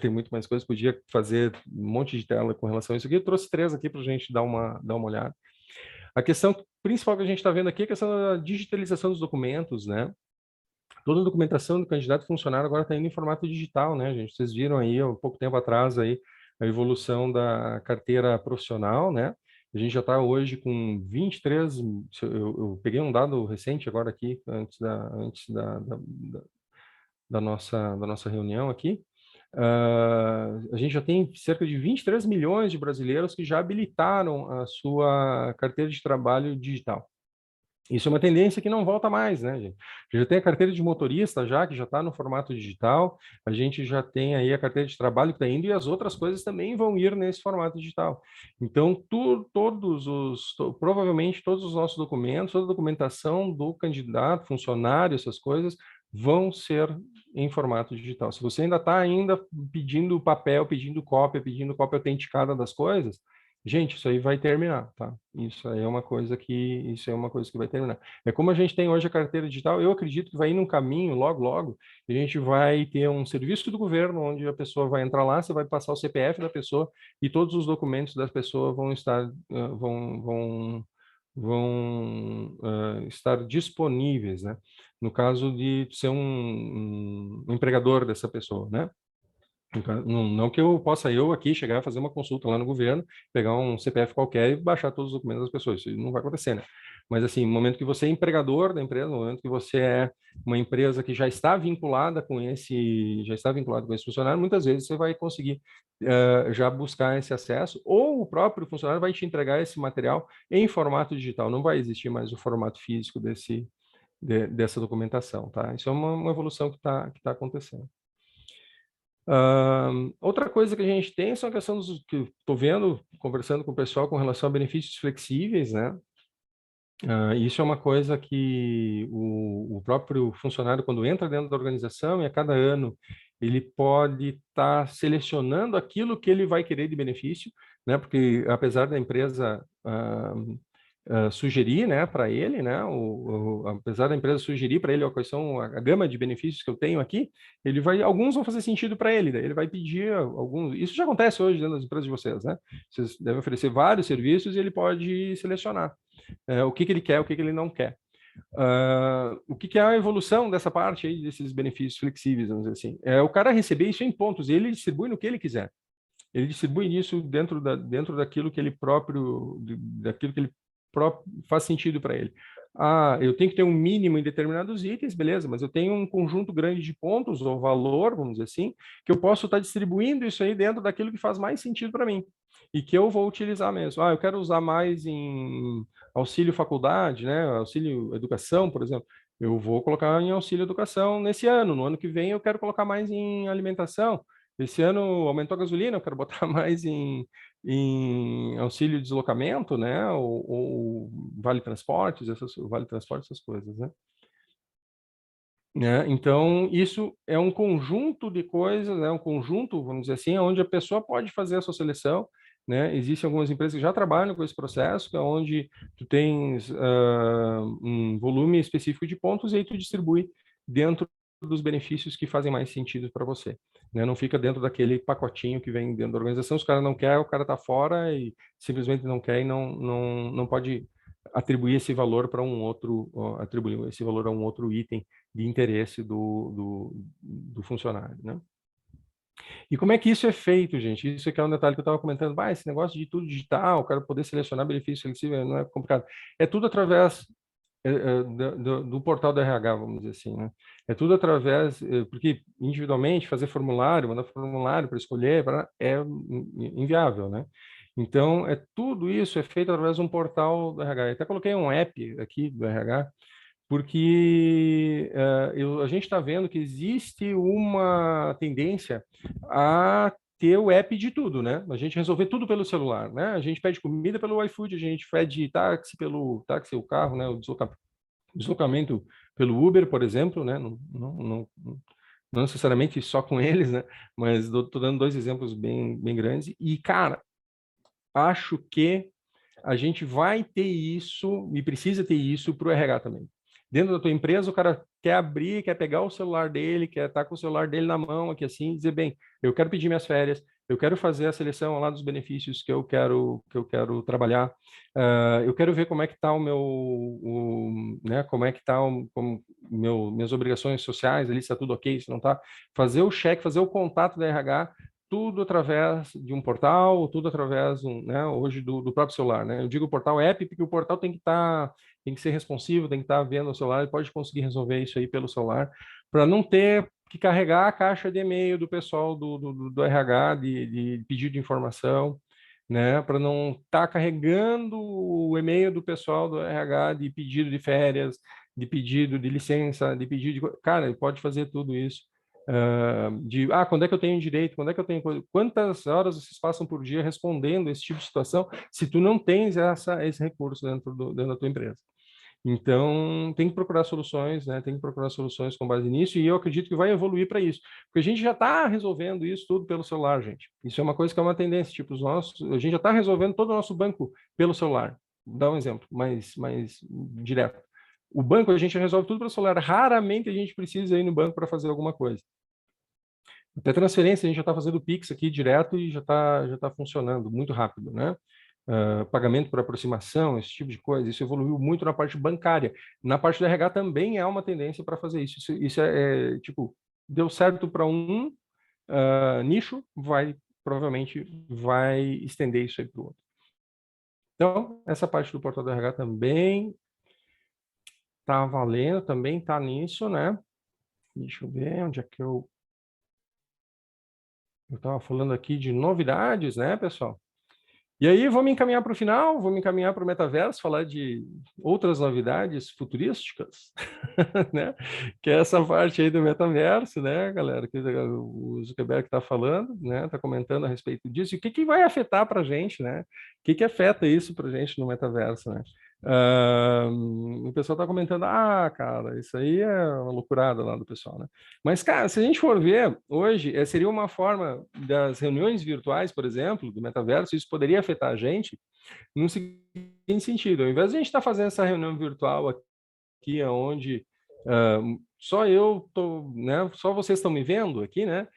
Speaker 2: tem muito mais coisa, podia fazer um monte de tela com relação a isso aqui, eu trouxe 3 aqui para a gente dar uma olhada. A questão principal que a gente está vendo aqui é a questão da digitalização dos documentos, né? Toda a documentação do candidato funcionário agora está indo em formato digital, né, gente? Vocês viram aí, há um pouco tempo atrás, aí, a evolução da carteira profissional, né? A gente já está hoje com 23, eu peguei um dado recente agora aqui, antes da nossa reunião aqui, a gente já tem cerca de 23 milhões de brasileiros que já habilitaram a sua carteira de trabalho digital. Isso é uma tendência que não volta mais, né, gente? Já tem a carteira de motorista já, que já está no formato digital, a gente já tem aí a carteira de trabalho que está indo, e as outras coisas também vão ir nesse formato digital. Então, provavelmente todos os nossos documentos, toda a documentação do candidato, funcionário, essas coisas, vão ser em formato digital. Se você ainda está pedindo papel, pedindo cópia autenticada das coisas, gente, isso aí vai terminar, tá? Isso é uma coisa que vai terminar. É como a gente tem hoje a carteira digital, eu acredito que vai ir num caminho, logo, logo, a gente vai ter um serviço do governo, onde a pessoa vai entrar lá, você vai passar o CPF da pessoa e todos os documentos da pessoa vão estar, estar disponíveis, né? No caso de ser um empregador dessa pessoa, né? Não que eu possa aqui chegar a fazer uma consulta lá no governo, pegar um CPF qualquer e baixar todos os documentos das pessoas. Isso não vai acontecer, né? Mas assim, no momento que você é empregador da empresa, no momento que você é uma empresa que já está vinculada com esse funcionário, muitas vezes você vai conseguir já buscar esse acesso, ou o próprio funcionário vai te entregar esse material em formato digital. Não vai existir mais o formato físico dessa documentação, tá? Isso é uma evolução que tá acontecendo. Outra coisa que a gente tem são a questão que estou vendo, conversando com o pessoal com relação a benefícios flexíveis, né? Isso é uma coisa que o próprio funcionário, quando entra dentro da organização, e a cada ano ele pode estar selecionando aquilo que ele vai querer de benefício, né? Porque apesar da empresa sugerir, né, para ele, né, apesar da empresa sugerir para ele quais são a gama de benefícios que eu tenho aqui, alguns vão fazer sentido para ele, daí ele vai pedir alguns. Isso já acontece hoje dentro das empresas de vocês, né? Vocês devem oferecer vários serviços e ele pode selecionar o que ele quer, o que ele não quer. O que é a evolução dessa parte aí, desses benefícios flexíveis, vamos dizer assim? É o cara receber isso em pontos, e ele distribui no que ele quiser. Ele distribui isso dentro daquilo que ele próprio, daquilo que ele próprio faz sentido para ele. Eu tenho que ter um mínimo em determinados itens, beleza, mas eu tenho um conjunto grande de pontos, ou valor, vamos dizer assim, que eu posso estar distribuindo isso aí dentro daquilo que faz mais sentido para mim e que eu vou utilizar mesmo. Eu quero usar mais em auxílio faculdade, né, auxílio educação, por exemplo. Eu vou colocar em auxílio educação nesse ano. No ano que vem eu quero colocar mais em alimentação. Esse ano aumentou a gasolina, eu quero botar mais em auxílio de deslocamento, né? Ou vale transportes, essas coisas, né? Então, isso é um conjunto de coisas, né? Um conjunto, vamos dizer assim, onde a pessoa pode fazer a sua seleção, né? Existem algumas empresas que já trabalham com esse processo, que é onde tu tens um volume específico de pontos e aí tu distribui dentro dos benefícios que fazem mais sentido para você, né? Não fica dentro daquele pacotinho que vem dentro da organização. Se o cara não quer, o cara está fora e simplesmente não quer e não pode atribuir esse valor para atribuir esse valor a um outro item de interesse do funcionário, né? E como é que isso é feito, gente? Isso aqui é um detalhe que eu estava comentando. Esse negócio de tudo digital, o cara poder selecionar benefício flexível não é complicado. É tudo através do portal do RH, vamos dizer assim, né? É tudo através, porque individualmente fazer formulário, mandar formulário para escolher, é inviável, né? Então, tudo isso é feito através de um portal do RH. Eu até coloquei um app aqui do RH, porque a gente está vendo que existe uma tendência a ter o app de tudo, né? A gente resolver tudo pelo celular, né? A gente pede comida pelo iFood, a gente pede táxi pelo táxi, o carro, né? O deslocamento pelo Uber, por exemplo, né? Não necessariamente só com eles, né? Mas estou dando dois exemplos bem grandes. E, cara, acho que a gente vai ter isso e precisa ter isso para o RH também. Dentro da tua empresa, o cara quer abrir, quer pegar o celular dele, quer estar com o celular dele na mão aqui assim, e dizer, bem, eu quero pedir minhas férias, eu quero fazer a seleção lá dos benefícios que eu quero trabalhar, eu quero ver como é que está né, como é que está minhas obrigações sociais, ali se está tudo ok, se não está, fazer o cheque, fazer o contato da RH, tudo através de um portal, tudo através, né, hoje do próprio celular, né? Eu digo portal app porque o portal tem que ser responsivo, tem que estar vendo o celular, ele pode conseguir resolver isso aí pelo celular, para não ter que carregar a caixa de e-mail do pessoal do RH de pedido de informação. né? Para não estar carregando o e-mail do pessoal do RH de pedido de férias, de pedido de licença, de pedido de... Cara, ele pode fazer tudo isso. Quando é que eu tenho direito, quando é que eu tenho... Quantas horas vocês passam por dia respondendo esse tipo de situação, se tu não tens esse recurso dentro da tua empresa. Então, tem que procurar soluções, né? Tem que procurar soluções com base nisso, e eu acredito que vai evoluir para isso. Porque a gente já está resolvendo isso tudo pelo celular, gente. Isso é uma coisa que é uma tendência, tipo, a gente já está resolvendo todo o nosso banco pelo celular. Vou dar um exemplo mais direto. O banco a gente resolve tudo pelo celular. Raramente a gente precisa ir no banco para fazer alguma coisa. Até transferência, a gente já está fazendo o Pix aqui direto e já tá funcionando muito rápido, né? Pagamento por aproximação, esse tipo de coisa, isso evoluiu muito na parte bancária. Na parte do RH também há uma tendência para fazer isso. Isso tipo, deu certo para um nicho, provavelmente vai estender isso aí para o outro. Então, essa parte do portal do RH também está valendo, também está nisso, né? Deixa eu ver onde é que eu estava falando aqui de novidades, né, pessoal? E aí, vou me encaminhar para o final, vou me encaminhar para o metaverso, falar de outras novidades futurísticas, né? Que é essa parte aí do metaverso, né, galera? Que o Zuckerberg está falando, né? Está comentando a respeito disso. E o que vai afetar para a gente, né? O que afeta isso para a gente no metaverso, né? O pessoal está comentando, cara, isso aí é uma loucurada lá do pessoal, né? Mas, cara, se a gente for ver, hoje, seria uma forma das reuniões virtuais, por exemplo, do metaverso, isso poderia afetar a gente no seguinte sentido. Ao invés de a gente estar fazendo essa reunião virtual aqui, onde só eu tô, né? Só vocês estão me vendo aqui, né?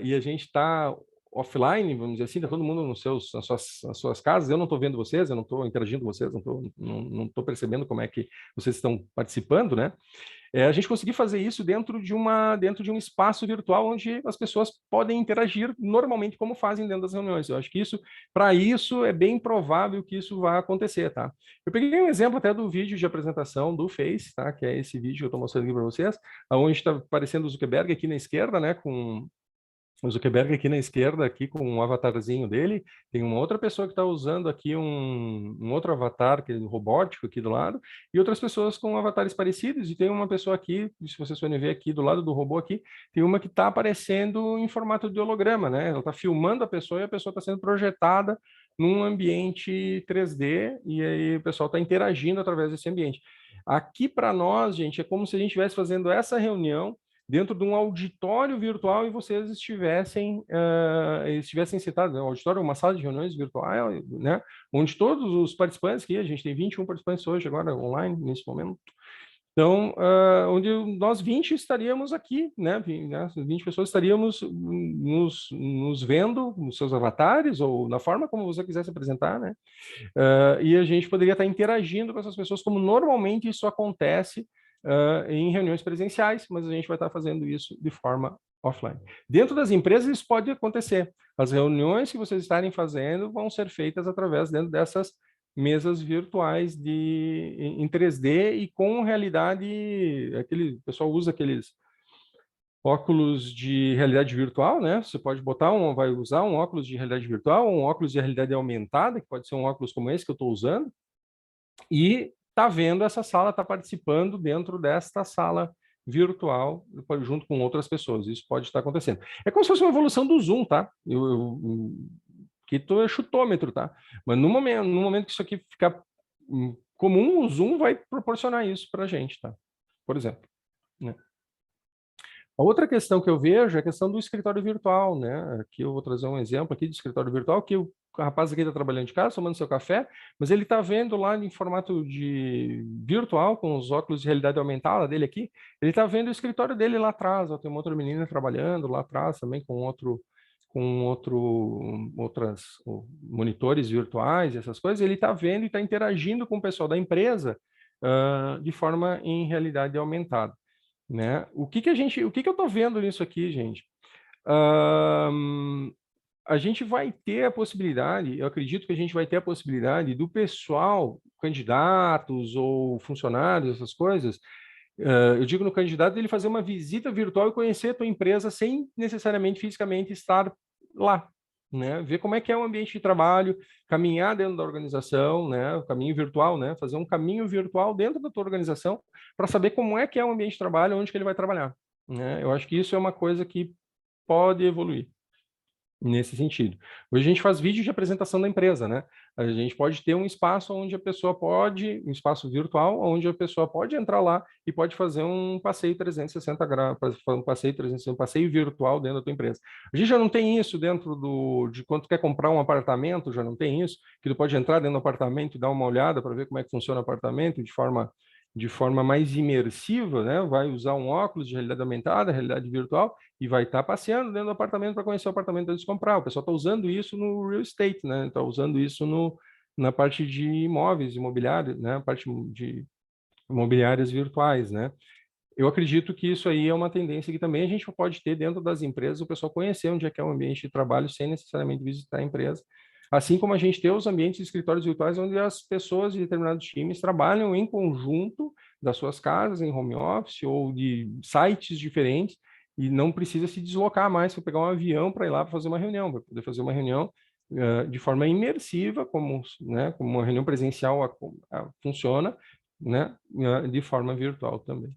Speaker 2: E a gente está offline, vamos dizer assim, está todo mundo nas suas casas. Eu não estou vendo vocês, eu não estou interagindo com vocês, não tô percebendo como é que vocês estão participando, né? A gente conseguir fazer isso dentro de um espaço virtual onde as pessoas podem interagir normalmente como fazem dentro das reuniões. Eu acho que para isso, é bem provável que isso vá acontecer, tá? Eu peguei um exemplo até do vídeo de apresentação do Face, tá? Que é esse vídeo que eu estou mostrando aqui para vocês, onde está aparecendo o Zuckerberg aqui na esquerda, né? Com o Zuckerberg aqui na esquerda, aqui com um avatarzinho dele, tem uma outra pessoa que está usando aqui um outro avatar que é robótico aqui do lado, e outras pessoas com avatares parecidos, e tem uma pessoa aqui, se vocês forem ver aqui do lado do robô aqui, tem uma que está aparecendo em formato de holograma, né? Ela está filmando a pessoa e a pessoa está sendo projetada num ambiente 3D, e aí o pessoal está interagindo através desse ambiente. Aqui para nós, gente, é como se a gente estivesse fazendo essa reunião dentro de um auditório virtual e vocês estivessem citados, né? Um auditório, uma sala de reuniões virtual, né? Onde todos os participantes, que a gente tem 21 participantes hoje, agora online, nesse momento, então, onde nós 20 estaríamos aqui, né? 20 pessoas estaríamos nos vendo nos seus avatares ou na forma como você quiser se apresentar, né? E a gente poderia estar interagindo com essas pessoas como normalmente isso acontece em reuniões presenciais, mas a gente vai estar fazendo isso de forma offline. Dentro das empresas, isso pode acontecer. As reuniões que vocês estarem fazendo vão ser feitas dentro dessas mesas virtuais em 3D e com realidade, o pessoal usa aqueles óculos de realidade virtual, né? Você pode vai usar um óculos de realidade virtual, um óculos de realidade aumentada, que pode ser um óculos como esse que eu estou usando, e está vendo essa sala, está participando dentro desta sala virtual, junto com outras pessoas. Isso pode estar acontecendo. É como se fosse uma evolução do Zoom, tá? Que é chutômetro, tá? Mas no momento que isso aqui ficar comum, o Zoom vai proporcionar isso para a gente, tá? Por exemplo, né? A outra questão que eu vejo é a questão do escritório virtual, né? Aqui eu vou trazer um exemplo aqui de escritório virtual, que o rapaz aqui está trabalhando de casa, tomando seu café, mas ele está vendo lá em formato de virtual, com os óculos de realidade aumentada dele aqui, ele está vendo o escritório dele lá atrás, ó, tem uma outra menina trabalhando lá atrás também com outras monitores virtuais, essas coisas, ele está vendo e está interagindo com o pessoal da empresa de forma em realidade aumentada. Né? O que eu estou vendo nisso aqui, gente? A gente vai ter a possibilidade, eu acredito que a gente vai ter a possibilidade do pessoal, candidatos ou funcionários, essas coisas, eu digo no candidato, ele fazer uma visita virtual e conhecer a tua empresa sem necessariamente fisicamente estar lá. né? Ver como é que é o ambiente de trabalho, caminhar dentro da organização, né? O caminho virtual, né? Fazer um caminho virtual dentro da tua organização para saber como é que é o ambiente de trabalho, onde que ele vai trabalhar, né? Eu acho que isso é uma coisa que pode evoluir nesse sentido. Hoje a gente faz vídeo de apresentação da empresa, né? A gente pode ter um espaço onde a pessoa pode, um espaço virtual, onde a pessoa pode entrar lá e pode fazer um passeio 360 graus, um passeio 360, um passeio virtual dentro da tua empresa. A gente já não tem isso dentro de quando tu quer comprar um apartamento, já não tem isso, que tu pode entrar dentro do apartamento e dar uma olhada para ver como é que funciona o apartamento de forma mais imersiva, né? Vai usar um óculos de realidade aumentada, realidade virtual, e vai estar passeando dentro do apartamento para conhecer o apartamento antes de comprar. O pessoal está usando isso no real estate, né? Está usando isso na parte de imóveis, imobiliário, né? Parte de imobiliárias virtuais, né? Eu acredito que isso aí é uma tendência que também a gente pode ter dentro das empresas, o pessoal conhecer onde é que é o ambiente de trabalho sem necessariamente visitar a empresa. Assim como a gente tem os ambientes de escritórios virtuais onde as pessoas de determinados times trabalham em conjunto das suas casas, em home office ou de sites diferentes, e não precisa se deslocar mais para pegar um avião para ir lá para fazer uma reunião, para poder fazer uma reunião de forma imersiva, como, né, como uma reunião presencial funciona, né, de forma virtual também.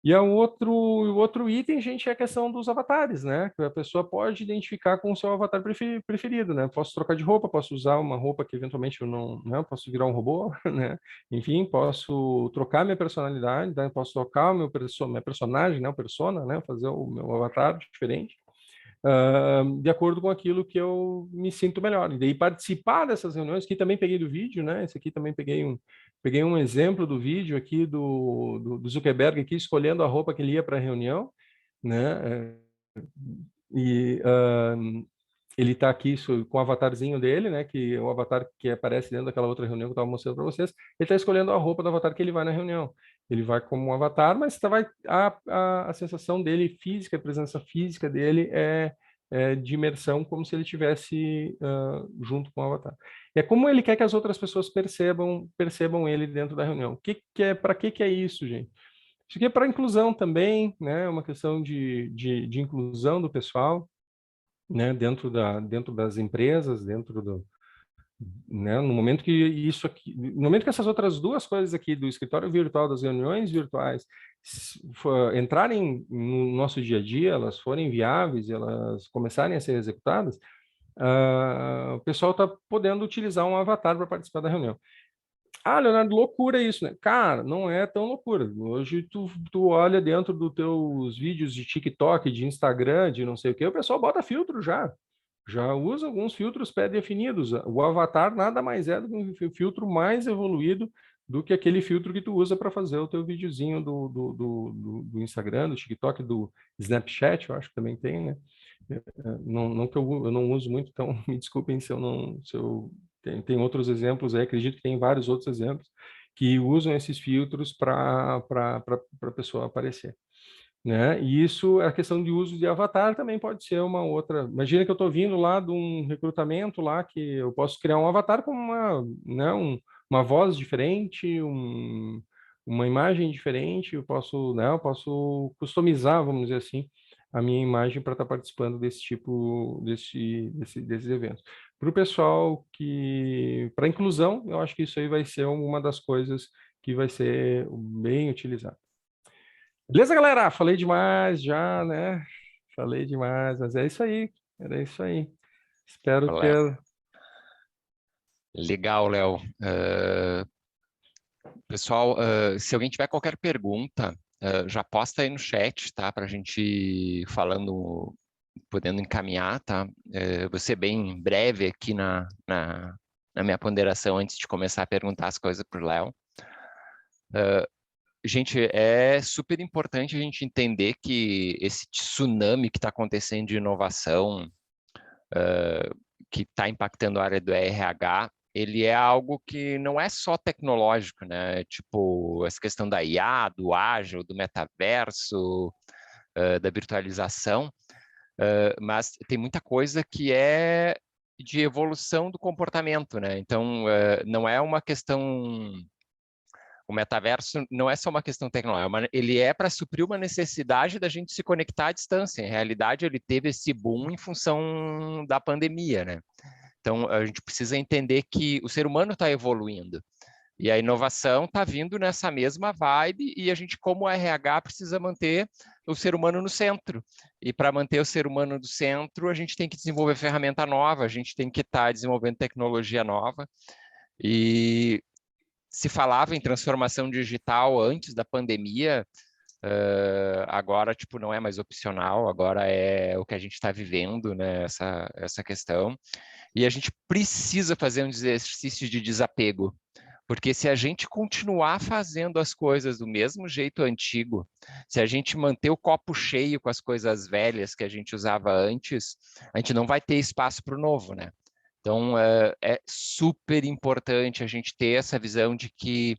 Speaker 2: E o outro item, gente, é a questão dos avatares, né? Que a pessoa pode identificar com o seu avatar preferido, né? Posso trocar de roupa, posso usar uma roupa que eventualmente eu não, né? Posso virar um robô, né? Enfim, posso trocar minha personalidade, né? Posso trocar o minha personagem, né? O persona, né? Fazer o meu avatar diferente, de acordo com aquilo que eu me sinto melhor. E daí participar dessas reuniões, que também peguei do vídeo, né? Esse aqui também peguei um exemplo do vídeo aqui do Zuckerberg aqui escolhendo a roupa que ele ia para a reunião, né? E ele está aqui com o avatarzinho dele, né? Que é o avatar que aparece dentro daquela outra reunião que eu estava mostrando para vocês. Ele está escolhendo a roupa do avatar que ele vai na reunião. Ele vai como um avatar, mas a sensação dele física, a presença física dele é de imersão, como se ele estivesse junto com o avatar. É como ele quer que as outras pessoas percebam ele dentro da reunião. Para que é isso, gente? Isso aqui é para inclusão também, né? Uma questão de inclusão do pessoal, né? Dentro das empresas, né? No momento que isso aqui, no momento que essas outras duas coisas aqui do escritório virtual, das reuniões virtuais, entrarem no nosso dia a dia, elas forem viáveis, elas começarem a ser executadas, o pessoal está podendo utilizar um avatar para participar da reunião. Ah, Leonardo, loucura isso, né? Cara, não é tão loucura. Hoje tu olha dentro dos teus vídeos de TikTok, de Instagram, de não sei o quê, o pessoal bota filtro já. Já usa alguns filtros pré-definidos. O avatar nada mais é do que um filtro mais evoluído do que aquele filtro que tu usa para fazer o teu videozinho do Instagram, do TikTok, do Snapchat, eu acho que também tem, né? Não que eu não uso muito, então me desculpem se eu não, se eu tem outros exemplos aí, acredito que tem vários outros exemplos que usam esses filtros para a pessoa aparecer, né? E isso, a questão de uso de avatar também pode ser uma outra. Imagina que eu estou vindo lá de um recrutamento lá que eu posso criar um avatar com né, uma voz diferente, uma imagem diferente, eu posso customizar, vamos dizer assim, a minha imagem para estar participando desse tipo, desses eventos. Para o pessoal para inclusão, eu acho que isso aí vai ser uma das coisas que vai ser bem utilizada. Beleza, galera? Falei demais já, né? Falei demais, mas é isso aí. Era isso aí. Espero ter...
Speaker 3: Legal, Léo. Pessoal, se alguém tiver qualquer pergunta, já posta aí no chat, tá? Para a gente ir falando, podendo encaminhar, tá? Vou ser bem breve aqui na minha ponderação antes de começar a perguntar as coisas para o Léo. Gente, é super importante a gente entender que esse tsunami que está acontecendo de inovação, que está impactando a área do RH, ele é algo que não é só tecnológico, né? Tipo, essa questão da IA, do ágil, do metaverso, da virtualização, mas tem muita coisa que é de evolução do comportamento, né? Então, não é uma questão O metaverso não é só uma questão tecnológica, ele é para suprir uma necessidade da gente se conectar à distância. Em realidade, ele teve esse boom em função da pandemia, né? Então, a gente precisa entender que o ser humano está evoluindo. E a inovação está vindo nessa mesma vibe e a gente, como RH, precisa manter o ser humano no centro. E para manter o ser humano no centro, a gente tem que desenvolver ferramenta nova, a gente tem que estar desenvolvendo tecnologia nova. E se falava em transformação digital antes da pandemia, agora tipo, não é mais opcional, agora é o que a gente está vivendo, né, essa questão. E a gente precisa fazer um exercício de desapego. Porque se a gente continuar fazendo as coisas do mesmo jeito antigo, se a gente manter o copo cheio com as coisas velhas que a gente usava antes, a gente não vai ter espaço para o novo, né? Então, é super importante a gente ter essa visão de que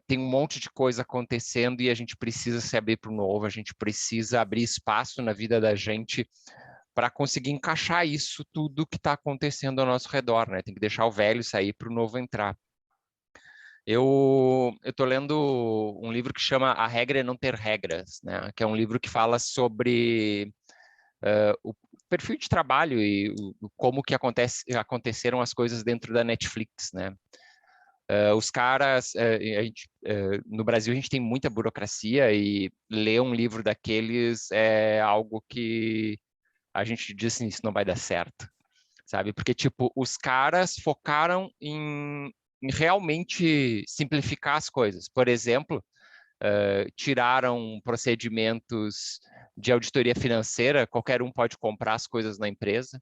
Speaker 3: tem um monte de coisa acontecendo e a gente precisa se abrir para o novo, a gente precisa abrir espaço na vida da gente para conseguir encaixar isso tudo que está acontecendo ao nosso redor, né? Tem que deixar o velho sair para o novo entrar. Eu estou lendo um livro que chama A Regra é Não Ter Regras, né? Que é um livro que fala sobre o perfil de trabalho e como que aconteceram as coisas dentro da Netflix, né? Os caras, no Brasil a gente tem muita burocracia e ler um livro daqueles é algo que a gente diz assim, isso não vai dar certo, sabe? Porque, tipo, os caras focaram em realmente simplificar as coisas. Por exemplo, tiraram procedimentos de auditoria financeira, qualquer um pode comprar as coisas na empresa.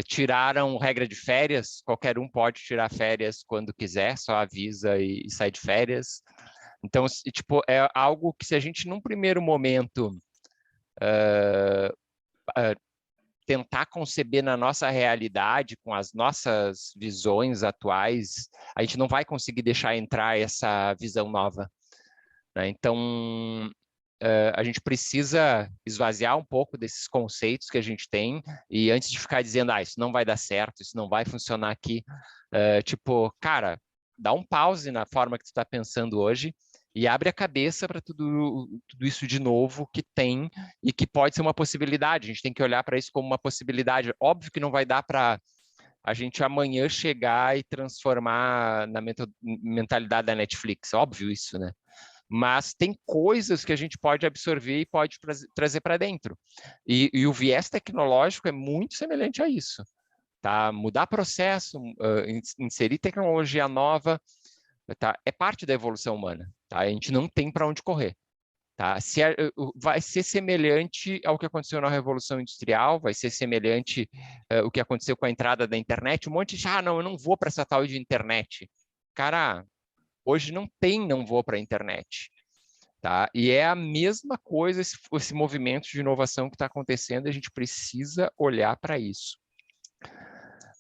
Speaker 3: Tiraram regra de férias, qualquer um pode tirar férias quando quiser, só avisa e sai de férias. Então, tipo, é algo que se a gente, num primeiro momento, tentar conceber na nossa realidade, com as nossas visões atuais, a gente não vai conseguir deixar entrar essa visão nova, né? Então, a gente precisa esvaziar um pouco desses conceitos que a gente tem e antes de ficar dizendo, isso não vai dar certo, isso não vai funcionar aqui, tipo, cara, dá um pause na forma que tu está pensando hoje e abre a cabeça para tudo isso de novo que tem e que pode ser uma possibilidade. A gente tem que olhar para isso como uma possibilidade. Óbvio que não vai dar para a gente amanhã chegar e transformar na mentalidade da Netflix. Óbvio isso, né? Mas tem coisas que a gente pode absorver e pode trazer para dentro. E o viés tecnológico é muito semelhante a isso. Tá? Mudar processo, inserir tecnologia nova, tá? É parte da evolução humana. Tá? A gente não tem para onde correr. Tá? Vai ser semelhante ao que aconteceu na Revolução Industrial, vai ser semelhante ao que aconteceu com a entrada da internet. Um monte de não, eu não vou para essa tal de internet. Cara, hoje não vou para a internet. Tá? E é a mesma coisa esse movimento de inovação que está acontecendo, a gente precisa olhar para isso.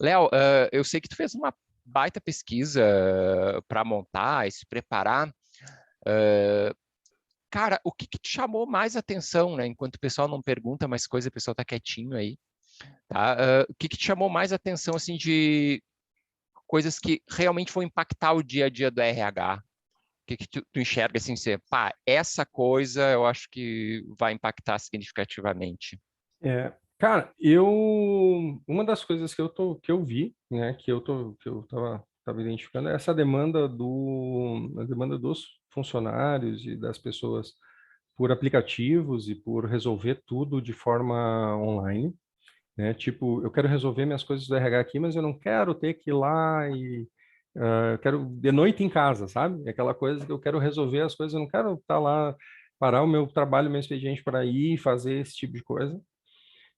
Speaker 3: Léo, eu sei que tu fez uma baita pesquisa para montar e se preparar. Cara, o que te chamou mais atenção, né? Enquanto o pessoal não pergunta mais coisa, o pessoal está quietinho aí. Tá? O que te chamou mais atenção, assim, de coisas que realmente vão impactar o dia a dia do RH? O que tu enxerga, assim, essa coisa eu acho que vai impactar significativamente?
Speaker 2: Cara, uma das coisas que eu vi, né, que eu tava identificando é essa a demanda dos funcionários e das pessoas por aplicativos e por resolver tudo de forma online, né? Tipo, eu quero resolver minhas coisas do RH aqui, mas eu não quero ter que ir lá e quero de noite em casa, sabe? É aquela coisa que eu quero resolver as coisas, eu não quero estar lá, parar o meu trabalho, meu expediente para ir fazer esse tipo de coisa,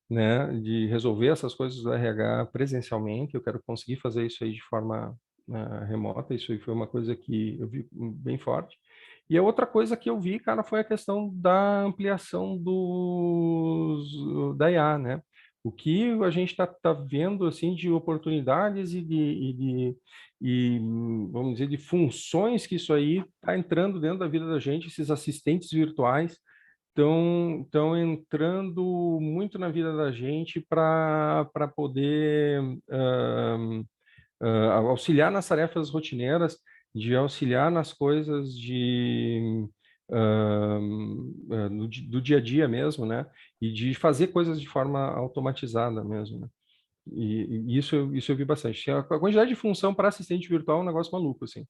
Speaker 2: né, de resolver essas coisas do RH presencialmente. Eu quero conseguir fazer isso aí de forma remota. Isso aí foi uma coisa que eu vi bem forte. E a outra coisa que eu vi, cara, foi a questão da ampliação da IA, né? O que a gente tá vendo, assim, de oportunidades e, vamos dizer, de funções que isso aí está entrando dentro da vida da gente, esses assistentes virtuais, estão entrando muito na vida da gente para poder auxiliar nas tarefas rotineiras de auxiliar nas coisas do dia a dia mesmo, né? E de fazer coisas de forma automatizada mesmo, né? E isso eu vi bastante. A quantidade de função para assistente virtual é um negócio maluco, assim,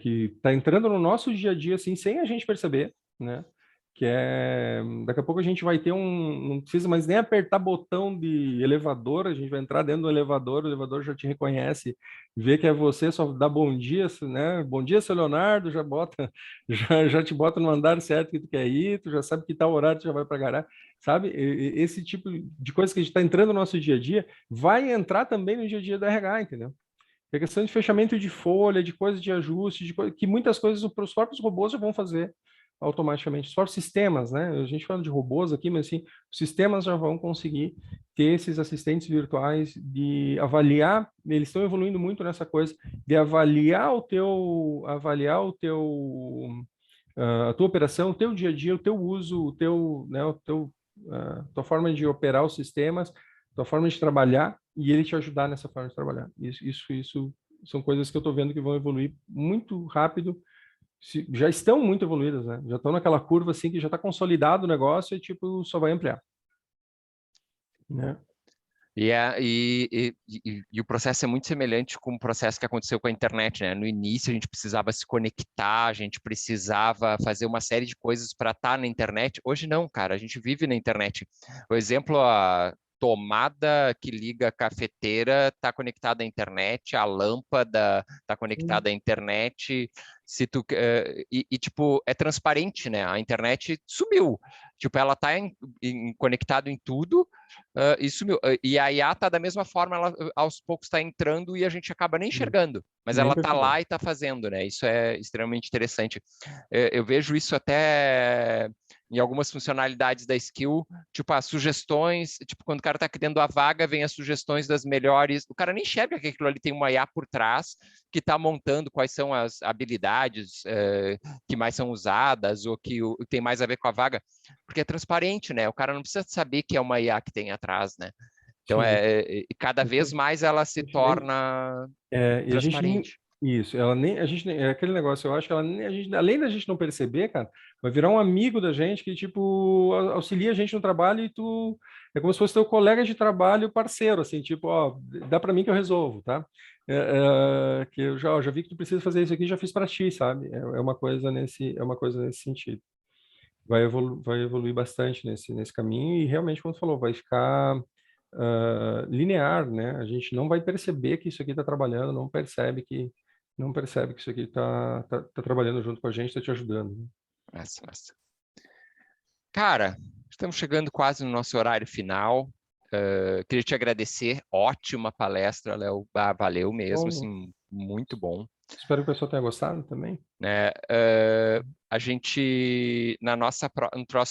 Speaker 2: que está entrando no nosso dia a dia, assim, sem a gente perceber, né? Que daqui a pouco a gente vai ter não precisa mais nem apertar botão de elevador, a gente vai entrar dentro do elevador, o elevador já te reconhece, vê que é você, só dá bom dia, né? Bom dia, seu Leonardo, já bota, já te bota no andar certo que tu quer ir, tu já sabe que tal horário tu já vai para garagem, sabe? Esse tipo de coisa que a gente está entrando no nosso dia a dia vai entrar também no dia a dia da RH, entendeu? É questão de fechamento de folha, de coisas de ajuste, que muitas coisas os próprios robôs já vão fazer automaticamente. Os próprios sistemas, né? A gente fala de robôs aqui, mas assim, os sistemas já vão conseguir ter esses assistentes virtuais de avaliar, eles estão evoluindo muito nessa coisa, de avaliar a tua operação, o teu dia a dia, o teu uso, tua forma de operar os sistemas, tua forma de trabalhar, e ele te ajudar nessa forma de trabalhar. Isso são coisas que eu estou vendo que vão evoluir muito rápido, já estão muito evoluídas, né? Já estão naquela curva assim que já está consolidado o negócio e tipo só vai ampliar, né?
Speaker 3: E o processo é muito semelhante com o processo que aconteceu com a internet, né? No início a gente precisava se conectar, a gente precisava fazer uma série de coisas para estar na internet. Hoje não, cara, a gente vive na internet. O exemplo, a tomada que liga a cafeteira está conectada à internet, a lâmpada está conectada à internet. Tipo, é transparente, né? A internet sumiu. Tipo, ela está conectada em tudo. E sumiu. E a IA está da mesma forma, ela aos poucos está entrando e a gente acaba nem enxergando, mas ela está lá e está fazendo, né? Isso é extremamente interessante. Eu vejo isso até em algumas funcionalidades da skill, tipo as sugestões, tipo quando o cara está criando a vaga, vem as sugestões das melhores, o cara nem enxerga que aquilo ali tem uma IA por trás, que está montando quais são as habilidades que mais são usadas, ou que tem mais a ver com a vaga, porque é transparente, né? O cara não precisa saber que é uma IA que tem atrás, né? Então, cada vez mais ela se torna transparente.
Speaker 2: Isso, a gente é aquele negócio, eu acho que além da gente não perceber, cara, vai virar um amigo da gente que, tipo, auxilia a gente no trabalho e é como se fosse teu colega de trabalho parceiro, assim, tipo, ó, dá para mim que eu resolvo, tá? Que eu já vi que tu precisa fazer isso aqui, já fiz para ti, sabe? É uma coisa nesse sentido. Vai evoluir bastante nesse caminho e realmente, como tu falou, vai ficar linear, né? A gente não vai perceber que isso aqui está trabalhando, não percebe que isso aqui está trabalhando junto com a gente, está te ajudando. Né?
Speaker 3: Massa. Cara, estamos chegando quase no nosso horário final. Queria te agradecer, ótima palestra, Léo. Valeu mesmo, assim, muito bom.
Speaker 2: Espero que o pessoal tenha gostado também.
Speaker 3: A gente, no nosso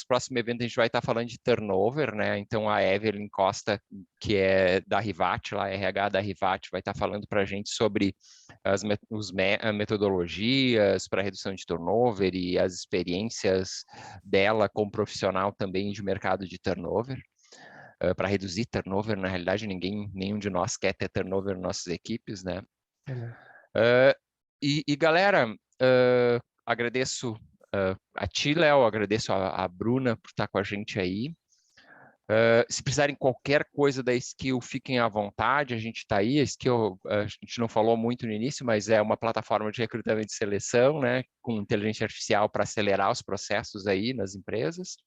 Speaker 3: próximo evento, a gente vai estar falando de turnover, né? Então, a Evelyn Costa, que é da Rivat, lá, RH da Rivat, vai estar falando para a gente sobre as metodologias para redução de turnover e as experiências dela como profissional também de mercado de turnover. Para reduzir turnover, na realidade, nenhum de nós quer ter turnover nas nossas equipes, né? Galera, agradeço a ti, Léo, agradeço a Bruna por estar com a gente aí. Se precisarem qualquer coisa da Skill, fiquem à vontade, a gente está aí. A Skill, a gente não falou muito no início, mas é uma plataforma de recrutamento e seleção, né, com inteligência artificial para acelerar os processos aí nas empresas.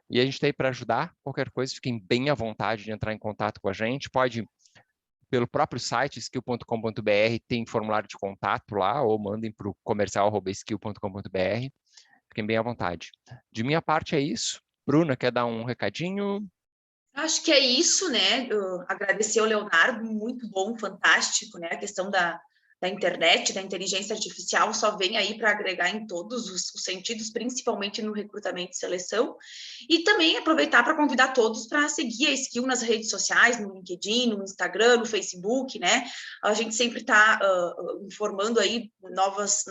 Speaker 3: E a gente está aí para ajudar. Qualquer coisa, fiquem bem à vontade de entrar em contato com a gente. Pode pelo próprio site, skill.com.br, tem formulário de contato lá, ou mandem para o comercial@skill.com.br. Fiquem bem à vontade. De minha parte é isso. Bruna, quer dar um recadinho?
Speaker 1: Acho que é isso, né? Agradecer ao Leonardo, muito bom, fantástico, né? A questão da internet, da inteligência artificial, só vem aí para agregar em todos os sentidos, principalmente no recrutamento e seleção. E também aproveitar para convidar todos para seguir a Skill nas redes sociais, no LinkedIn, no Instagram, no Facebook, né? A gente sempre está informando aí novas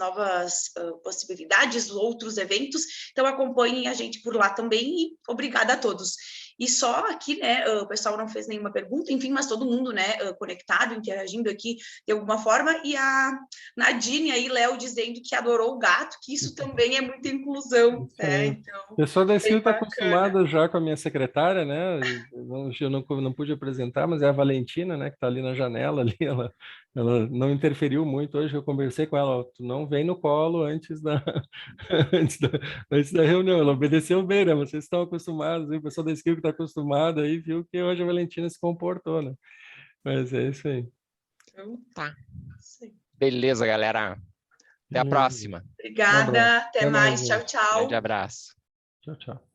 Speaker 1: possibilidades, outros eventos, então acompanhem a gente por lá também e obrigada a todos. E só aqui, né, o pessoal não fez nenhuma pergunta, enfim, mas todo mundo, né, conectado, interagindo aqui de alguma forma, e a Nadine aí, Léo, dizendo que adorou o gato, que isso também é muita inclusão, né, então,
Speaker 2: O pessoal da Skill
Speaker 1: bem
Speaker 2: está
Speaker 1: bacana.
Speaker 2: acostumado já com a minha secretária, né? Eu não pude apresentar, mas é a Valentina, né? Que está ali na janela ali. Ela não interferiu muito hoje. Eu conversei com ela. Ó, tu não vem no colo antes da, antes da reunião. Ela obedeceu bem, né? Vocês estão acostumados, hein? O pessoal da Skill que está acostumado aí viu que hoje a Valentina se comportou, né? Mas é isso aí.
Speaker 1: Então,
Speaker 3: Tá.
Speaker 1: isso aí.
Speaker 3: Beleza, galera. Até a próxima.
Speaker 1: Obrigada, até
Speaker 2: Até mais,
Speaker 1: mais, tchau,
Speaker 2: gente.
Speaker 3: Grande
Speaker 1: tchau.
Speaker 3: abraço.
Speaker 2: Tchau, tchau.